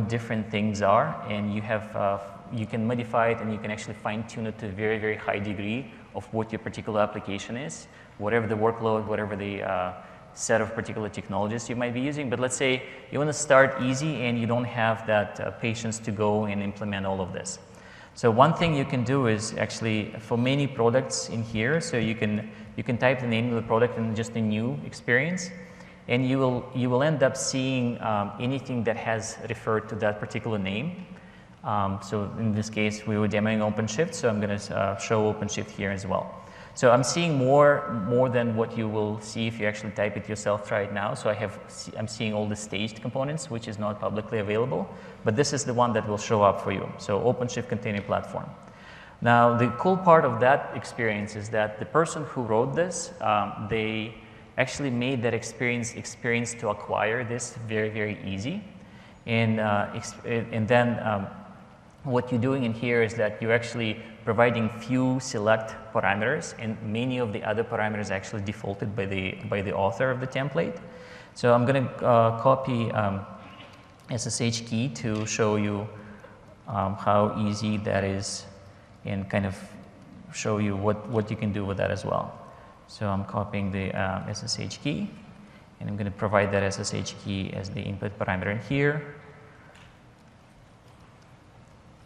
different things are, and you have you can modify it and you can actually fine-tune it to a very, very high degree of what your particular application is, whatever the workload, whatever the set of particular technologies you might be using. But let's say you want to start easy and you don't have that patience to go and implement all of this. So one thing you can do is actually, for many products in here, so you can type the name of the product in just a new experience, and you will end up seeing anything that has referred to that particular name. So in this case, we were demoing OpenShift, so I'm going to show OpenShift here as well. So I'm seeing more than what you will see if you actually type it yourself right now. So I'm seeing all the staged components, which is not publicly available, but this is the one that will show up for you. So OpenShift Container Platform. Now, the cool part of that experience is that the person who wrote this, they actually made that experience to acquire this very, very easy. And then what you're doing in here is that you're actually providing few select parameters, and many of the other parameters actually defaulted by the author of the template. So I'm going to copy SSH key to show you how easy that is, and kind of show you what you can do with that as well. So I'm copying the SSH key, and I'm going to provide that SSH key as the input parameter in here.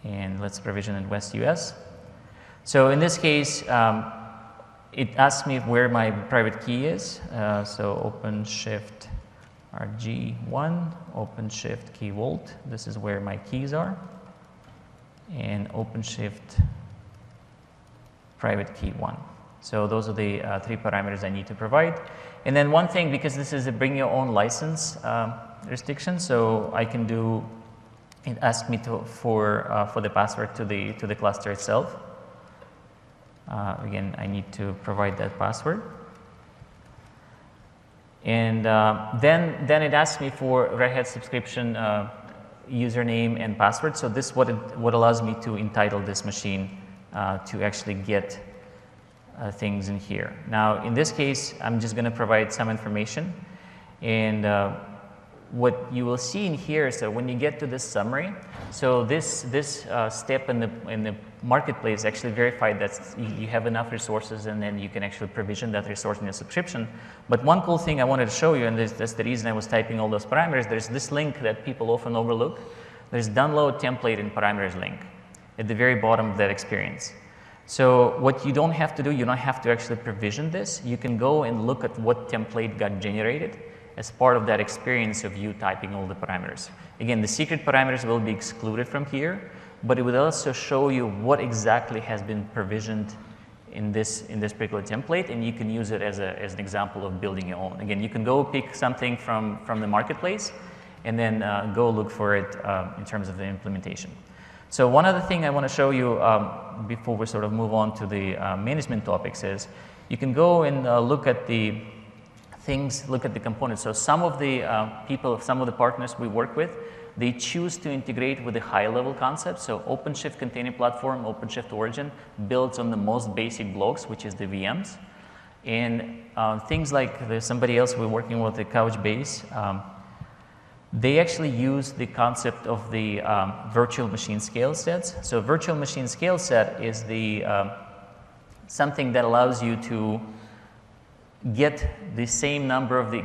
And let's provision in West US. So in this case, it asks me where my private key is. So OpenShift RG1, OpenShift key vault. This is where my keys are. And OpenShift private key 1. So those are the 3 parameters I need to provide. And then one thing, because this is a bring your own license restriction, so I can do it asks me for the password to the cluster itself. Again, I need to provide that password. And then it asks me for Red Hat subscription username and password. So this what allows me to entitle this machine to actually get things in here. Now, in this case, I'm just going to provide some information. And what you will see in here is that when you get to this summary, so this step in the marketplace actually verified that you have enough resources, and then you can actually provision that resource in your subscription. But one cool thing I wanted to show you, and that's the reason I was typing all those parameters, there's this link that people often overlook. There's download template and parameters link at the very bottom of that experience. So what you don't have to do, you don't have to actually provision this. You can go and look at what template got generated as part of that experience of you typing all the parameters. Again, the secret parameters will be excluded from here, but it will also show you what exactly has been provisioned in this particular template, and you can use it as an example of building your own. Again, you can go pick something from the marketplace and then go look for it in terms of the implementation. So one other thing I want to show you before we sort of move on to the management topics is you can go and look at the things, look at the components. So some of the people, some of the partners we work with, they choose to integrate with the high-level concepts. So OpenShift Container Platform, OpenShift Origin builds on the most basic blocks, which is the VMs. And things like there's somebody else we're working with, the Couchbase, they actually use the concept of the virtual machine scale sets. So virtual machine scale set is the something that allows you to get the same number of the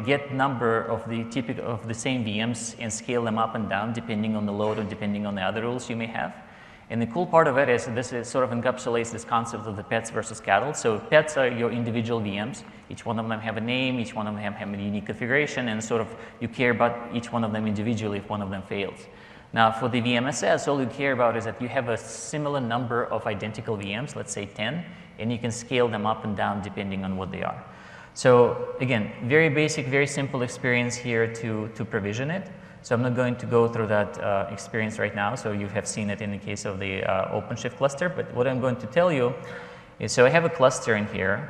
same VMs and scale them up and down depending on the load or depending on the other rules you may have. And the cool part of it is this sort of encapsulates this concept of the pets versus cattle. So pets are your individual VMs. Each one of them have a name, each one of them have a unique configuration, and sort of you care about each one of them individually if one of them fails. Now for the VMSS, all you care about is that you have a similar number of identical VMs, let's say 10, and you can scale them up and down depending on what they are. So again, very basic, very simple experience here to provision it. So I'm not going to go through that experience right now. So you have seen it in the case of the OpenShift cluster. But what I'm going to tell you is, so I have a cluster in here.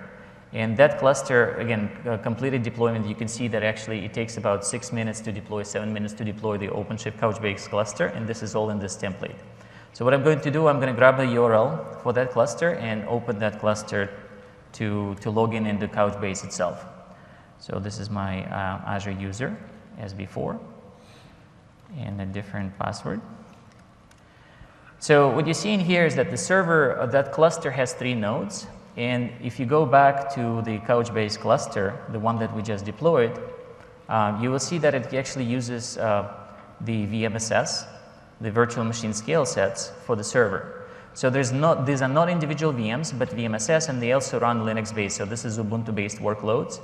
And that cluster, again, completed deployment, you can see that actually it takes about 6 minutes to deploy, 7 minutes to deploy the OpenShift Couchbase cluster. And this is all in this template. So what I'm going to do, I'm going to grab the URL for that cluster and open that cluster to log in the Couchbase itself. So this is my Azure user as before, and a different password. So what you see in here is that the server, that cluster has 3 nodes. And if you go back to the Couchbase cluster, the one that we just deployed, you will see that it actually uses the VMSS, the virtual machine scale sets for the server. So these are not individual VMs, but VMSS, and they also run Linux-based. So this is Ubuntu-based workloads.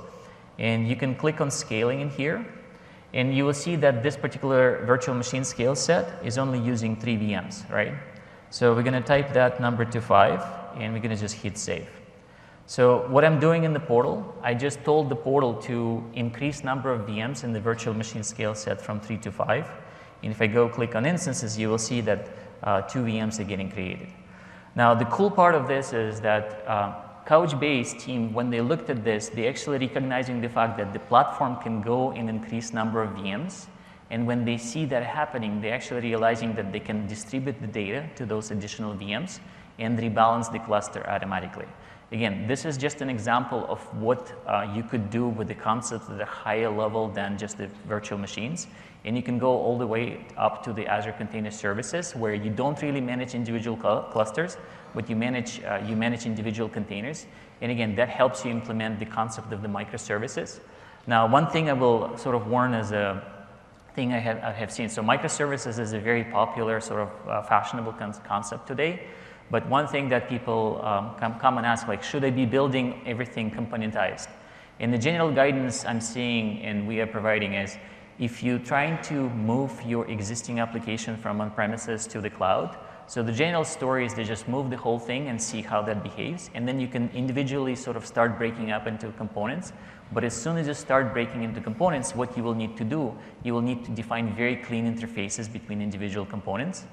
And you can click on scaling in here, and you will see that this particular virtual machine scale set is only using 3 VMs, right? So we're going to type that number to 5, and we're going to just hit save. So what I'm doing in the portal, I just told the portal to increase number of VMs in the virtual machine scale set from 3 to 5. And if I go click on instances, you will see that 2 VMs are getting created. Now, the cool part of this is that Couchbase team, when they looked at this, they actually recognizing the fact that the platform can go and increase number of VMs. And when they see that happening, they're actually realizing that they can distribute the data to those additional VMs and rebalance the cluster automatically. Again, this is just an example of what you could do with the concepts at a higher level than just the virtual machines. And you can go all the way up to the Azure Container Services, where you don't really manage individual clusters, but you manage individual containers. And again, that helps you implement the concept of the microservices. Now, one thing I will sort of warn as a thing I have seen. So microservices is a very popular sort of fashionable concept today. But one thing that people come and ask, like, should I be building everything componentized? And the general guidance I'm seeing and we are providing is, if you're trying to move your existing application from on-premises to the cloud, So the general story is they just move the whole thing and see how that behaves, and then you can individually sort of start breaking up into components. But as soon as you start breaking into components, what you will need to do, you will need to define very clean interfaces between individual components.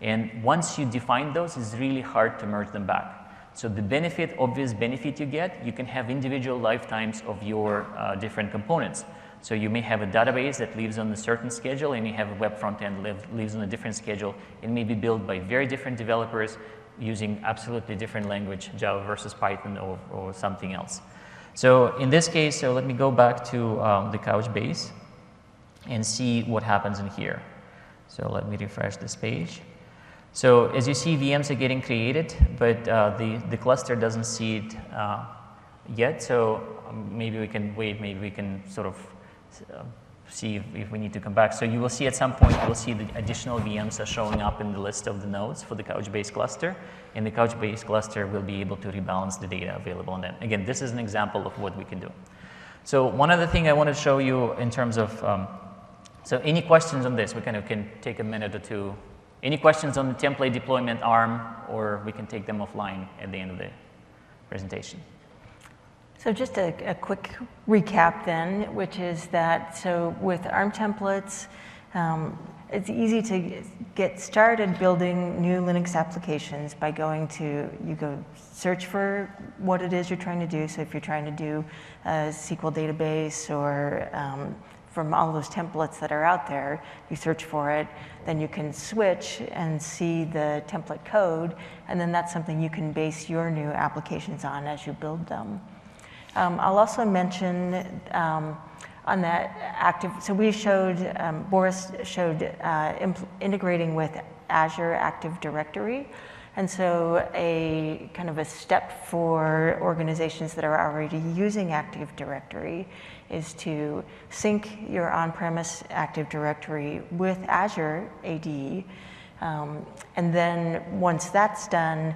And once you define those, it's really hard to merge them back. So the obvious benefit you get, you can have individual lifetimes of your different components. So you may have a database that lives on a certain schedule, and you have a web front end that lives on a different schedule. It may be built by very different developers using absolutely different language, Java versus Python or something else. So in this case, so let me go back to the Couchbase and see what happens in here. So let me refresh this page. So as you see, VMs are getting created, but the cluster doesn't see it yet. So maybe we can wait, maybe we can sort of see if we need to come back. So you will see at some point, you will see the additional VMs are showing up in the list of the nodes for the Couchbase cluster, and the Couchbase cluster will be able to rebalance the data available on them. Again, this is an example of what we can do. So one other thing I want to show you in terms of, so any questions on this? We kind of can take a minute or two. Any questions on the template deployment arm, or we can take them offline at the end of the presentation. So just a quick recap then, which is that, so with ARM templates, it's easy to get started building new Linux applications by you go search for what it is you're trying to do. So if you're trying to do a SQL database or from all those templates that are out there, you search for it, then you can switch and see the template code, and then that's something you can base your new applications on as you build them. I'll also mention on that active, so we showed, Boris showed integrating with Azure Active Directory. And so a kind of a step for organizations that are already using Active Directory is to sync your on-premise Active Directory with Azure AD. And then once that's done,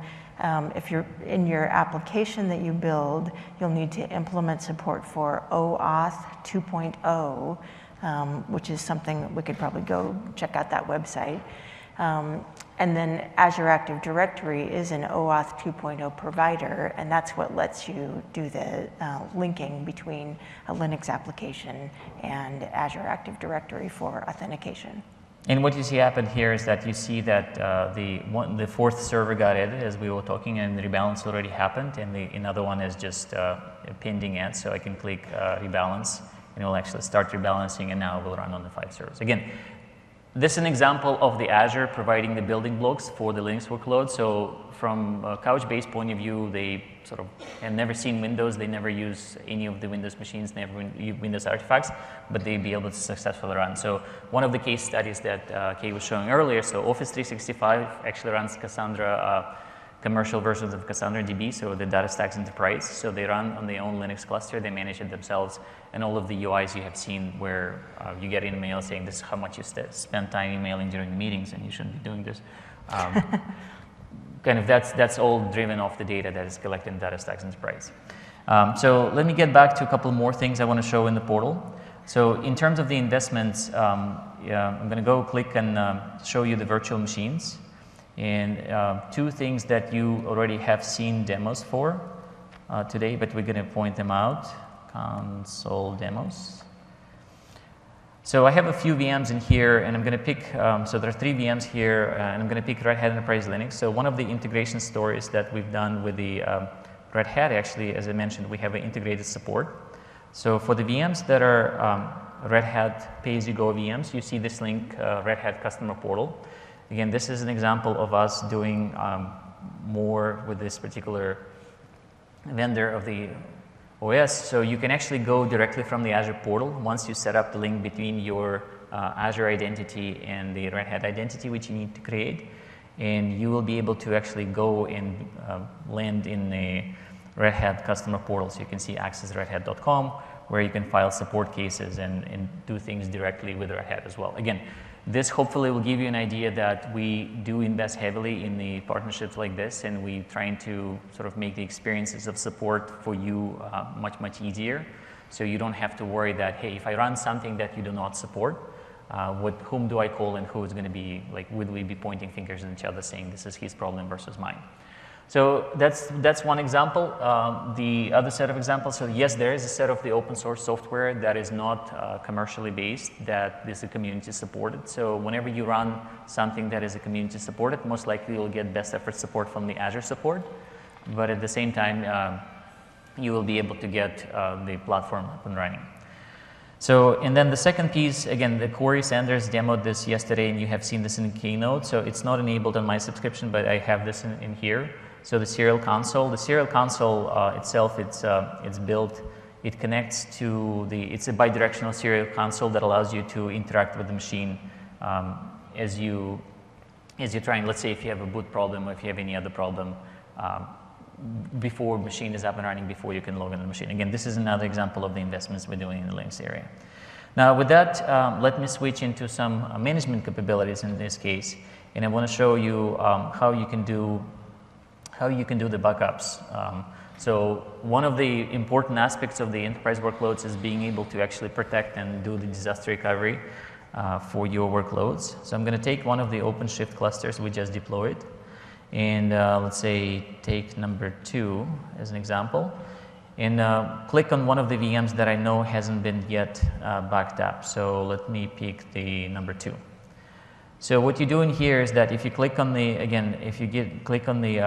if you're in your application that you build, you'll need to implement support for OAuth 2.0, which is something we could probably go check out that website. And then Azure Active Directory is an OAuth 2.0 provider, and that's what lets you do the linking between a Linux application and Azure Active Directory for authentication. And what you see happen here is that you see that the fourth server got added as we were talking, and the rebalance already happened, and another one is just pending add, so I can click rebalance, and it will actually start rebalancing, and now it will run on the 5 servers. Again, this is an example of the Azure providing the building blocks for the Linux workload. So from a Couchbase point of view, they sort of have never seen Windows. They never use any of the Windows machines, never use Windows artifacts, but they'd be able to successfully run. So one of the case studies that Kay was showing earlier, so Office 365 actually runs Cassandra, commercial versions of Cassandra DB, so the DataStax Enterprise. So they run on their own Linux cluster, they manage it themselves, and all of the UIs you have seen where you get an email saying this is how much you spend time emailing during the meetings, and you shouldn't be doing this. Kind of that's all driven off the data that is collected in DataStax Enterprise. So let me get back to a couple more things I want to show in the portal. So in terms of the investments, I'm going to go click and show you the virtual machines. And 2 things that you already have seen demos for today, but we're going to point them out. Console demos. So I have a few VMs in here, and I'm going to pick, so there are 3 VMs here, and I'm going to pick Red Hat Enterprise Linux. So one of the integration stories that we've done with the Red Hat, actually, as I mentioned, we have an integrated support. So for the VMs that are Red Hat pay-as-you-go VMs, you see this link, Red Hat Customer Portal. Again, this is an example of us doing more with this particular vendor of the OS. So you can actually go directly from the Azure portal once you set up the link between your Azure identity and the Red Hat identity, which you need to create. And you will be able to actually go and land in a Red Hat customer portal. So you can see accessredhat.com, where you can file support cases and do things directly with Red Hat as well. Again, this hopefully will give you an idea that we do invest heavily in the partnerships like this, and we're trying to sort of make the experiences of support for you much, much easier. So you don't have to worry that, hey, if I run something that you do not support, whom do I call and who is going to be, like, would we be pointing fingers at each other saying this is his problem versus mine. So that's one example. The other set of examples, so yes, there is a set of the open source software that is not commercially based, that is a community supported. So whenever you run something that is a community supported, most likely you'll get best effort support from the Azure support. But at the same time, you will be able to get the platform up and running. So, and then the second piece, again, the Corey Sanders demoed this yesterday, and you have seen this in the keynote. So it's not enabled on my subscription, but I have this in here. So the serial console itself, it's built, it connects to it's a bidirectional serial console that allows you to interact with the machine as you're trying, let's say if you have a boot problem or if you have any other problem, before machine is up and running, before you can log in the machine. Again, this is another example of the investments we're doing in the Linux area. Now with that, let me switch into some management capabilities in this case, and I want to show you how you can do the backups. So one of the important aspects of the enterprise workloads is being able to actually protect and do the disaster recovery for your workloads. So I'm going to take one of the OpenShift clusters we just deployed, and let's say take number 2 as an example, and click on one of the VMs that I know hasn't been yet backed up. So let me pick the number 2. So what you do in here is that if you click on the, again, if you click on the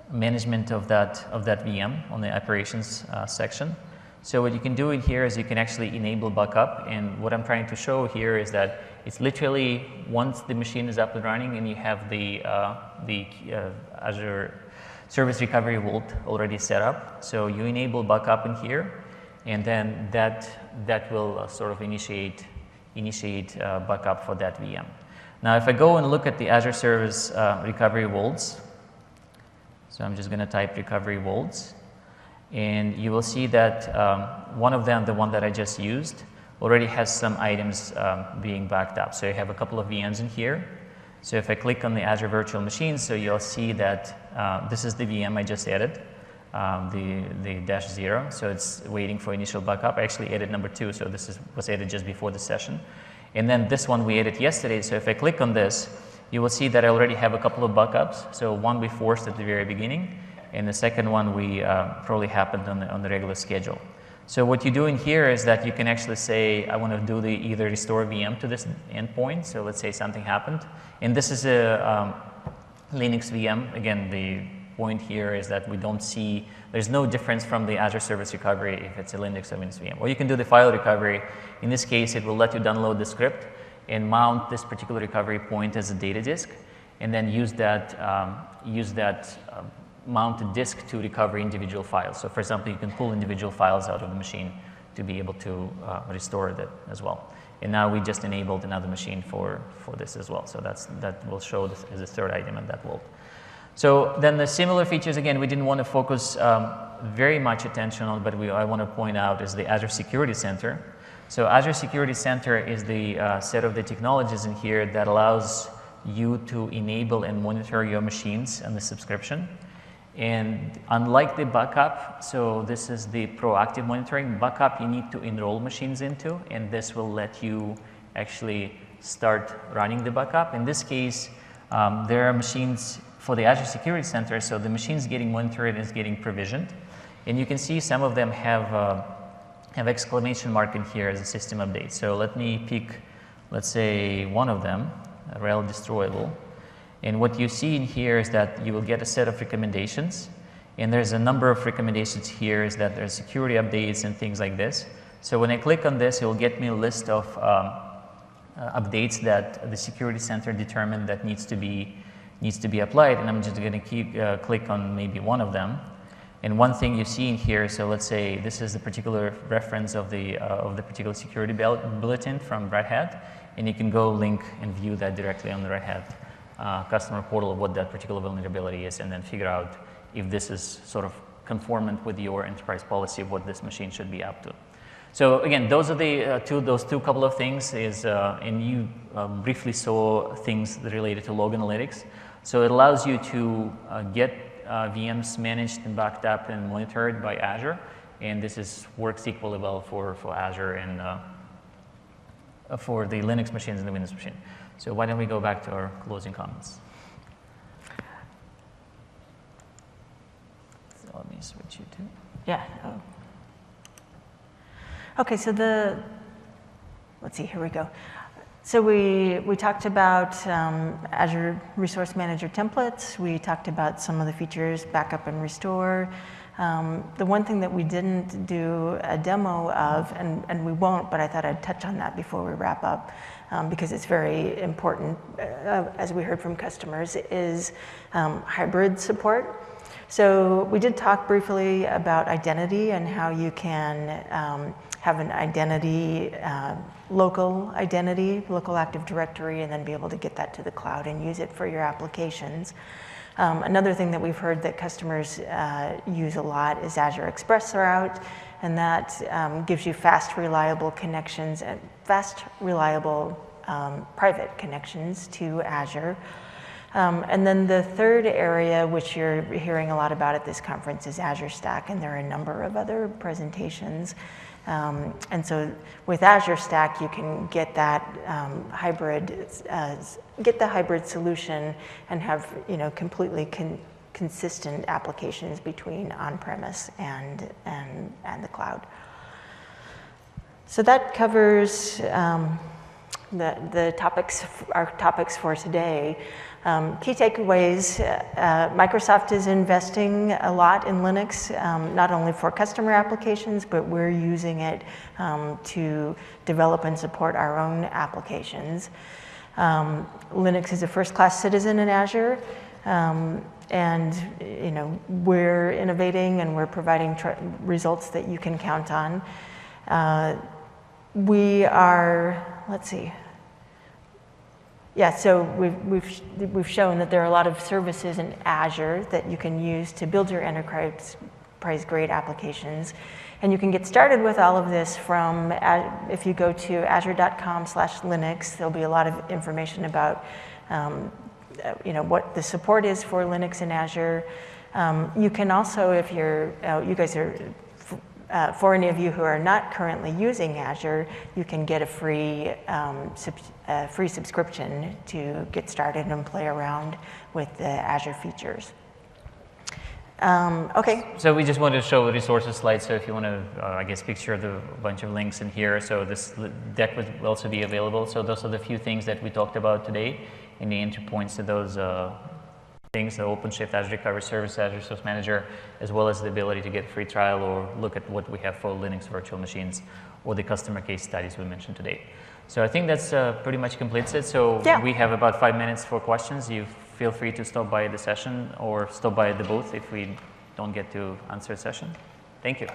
management of that VM on the operations section, so what you can do in here is you can actually enable backup, and what I'm trying to show here is that it's literally once the machine is up and running and you have the Azure Service Recovery Vault already set up, so you enable backup in here, and then that will sort of initiate backup for that VM. Now if I go and look at the Azure Service Recovery Vaults, so I'm just going to type recovery vaults, and you will see that one of them, the one that I just used, already has some items being backed up. So you have a couple of VMs in here. So if I click on the Azure Virtual Machine, so you'll see that this is the VM I just added, the -0. So it's waiting for initial backup. I actually added number 2, so this was added just before the session. And then this one we added yesterday. So if I click on this, you will see that I already have a couple of backups. So one we forced at the very beginning, and the second one we probably happened on the regular schedule. So what you do in here is that you can actually say, I want to do either restore VM to this endpoint. So let's say something happened, and this is a Linux VM. Again, the point here is that we don't see, there's no difference from the Azure Service Recovery if it's a Linux or Windows VM. Or you can do the file recovery. In this case, it will let you download the script and mount this particular recovery point as a data disk, and then use that mounted disk to recover individual files. So for example, you can pull individual files out of the machine to be able to restore that as well. And now we just enabled another machine for this as well. So that will show this as a third item in that vault. So then the similar features, again, we didn't want to focus very much attention on, but I want to point out is the Azure Security Center. So Azure Security Center is the set of the technologies in here that allows you to enable and monitor your machines and the subscription. And unlike the backup, so this is the proactive monitoring. Backup you need to enroll machines into, and this will let you actually start running the backup. In this case, there are machines for the Azure Security Center, so the machines getting monitored is getting provisioned. And you can see some of them have exclamation mark in here as a system update. So let me pick, let's say, one of them, rel destroyable. And what you see in here is that you will get a set of recommendations. And there's a number of recommendations here is that there's security updates and things like this. So when I click on this, it will get me a list of updates that the Security Center determined that needs to be applied. And I'm just going to click on maybe one of them. And one thing you see in here, so let's say this is the particular reference of the particular security bulletin from Red Hat, and you can go link and view that directly on the Red Hat customer portal of what that particular vulnerability is, and then figure out if this is sort of conformant with your enterprise policy of what this machine should be up to. So again, those are the those two couple of things is, and you briefly saw things related to log analytics. So it allows you to get VMs managed and backed up and monitored by Azure, and this works equally well for Azure for the Linux machines and the Windows machine. So why don't we go back to our closing comments? So let me switch you to. Yeah. Oh. Okay, so let's see, here we go. So we talked about Azure Resource Manager templates. We talked about some of the features, backup and restore. The one thing that we didn't do a demo of, and we won't, but I thought I'd touch on that before we wrap up, because it's very important, as we heard from customers, is hybrid support. So we did talk briefly about identity and how you can have an identity, local Active Directory, and then be able to get that to the cloud and use it for your applications. Another thing that we've heard that customers use a lot is Azure Express Route, and that gives you fast, reliable connections and fast, reliable private connections to Azure. And then the third area, which you're hearing a lot about at this conference, is Azure Stack, and there are a number of other presentations. And so with Azure Stack, you can get that hybrid solution and have completely consistent applications between on-premise and the cloud. So that covers the topics, our topics for today. Key takeaways, Microsoft is investing a lot in Linux, not only for customer applications, but we're using it to develop and support our own applications. Linux is a first-class citizen in Azure, and we're innovating and we're providing results that you can count on. We are, let's see. Yeah, so we've shown that there are a lot of services in Azure that you can use to build your enterprise-grade applications. And you can get started with all of this from, if you go to azure.com/Linux, there'll be a lot of information about what the support is for Linux in Azure. You can also, if you guys are, for any of you who are not currently using Azure, you can get a free subscription to get started and play around with the Azure features. Okay. So we just wanted to show the resources slide. So if you want to, I guess, picture a bunch of links in here. So this deck would also be available. So those are the few things that we talked about today, and the entry points to those things, the OpenShift, Azure Recovery Service, Azure Resource Manager, as well as the ability to get a free trial or look at what we have for Linux virtual machines or the customer case studies we mentioned today. So I think that's pretty much completes it. So yeah. We have about 5 minutes for questions. You feel free to stop by the session or stop by the booth if we don't get to answer a session. Thank you.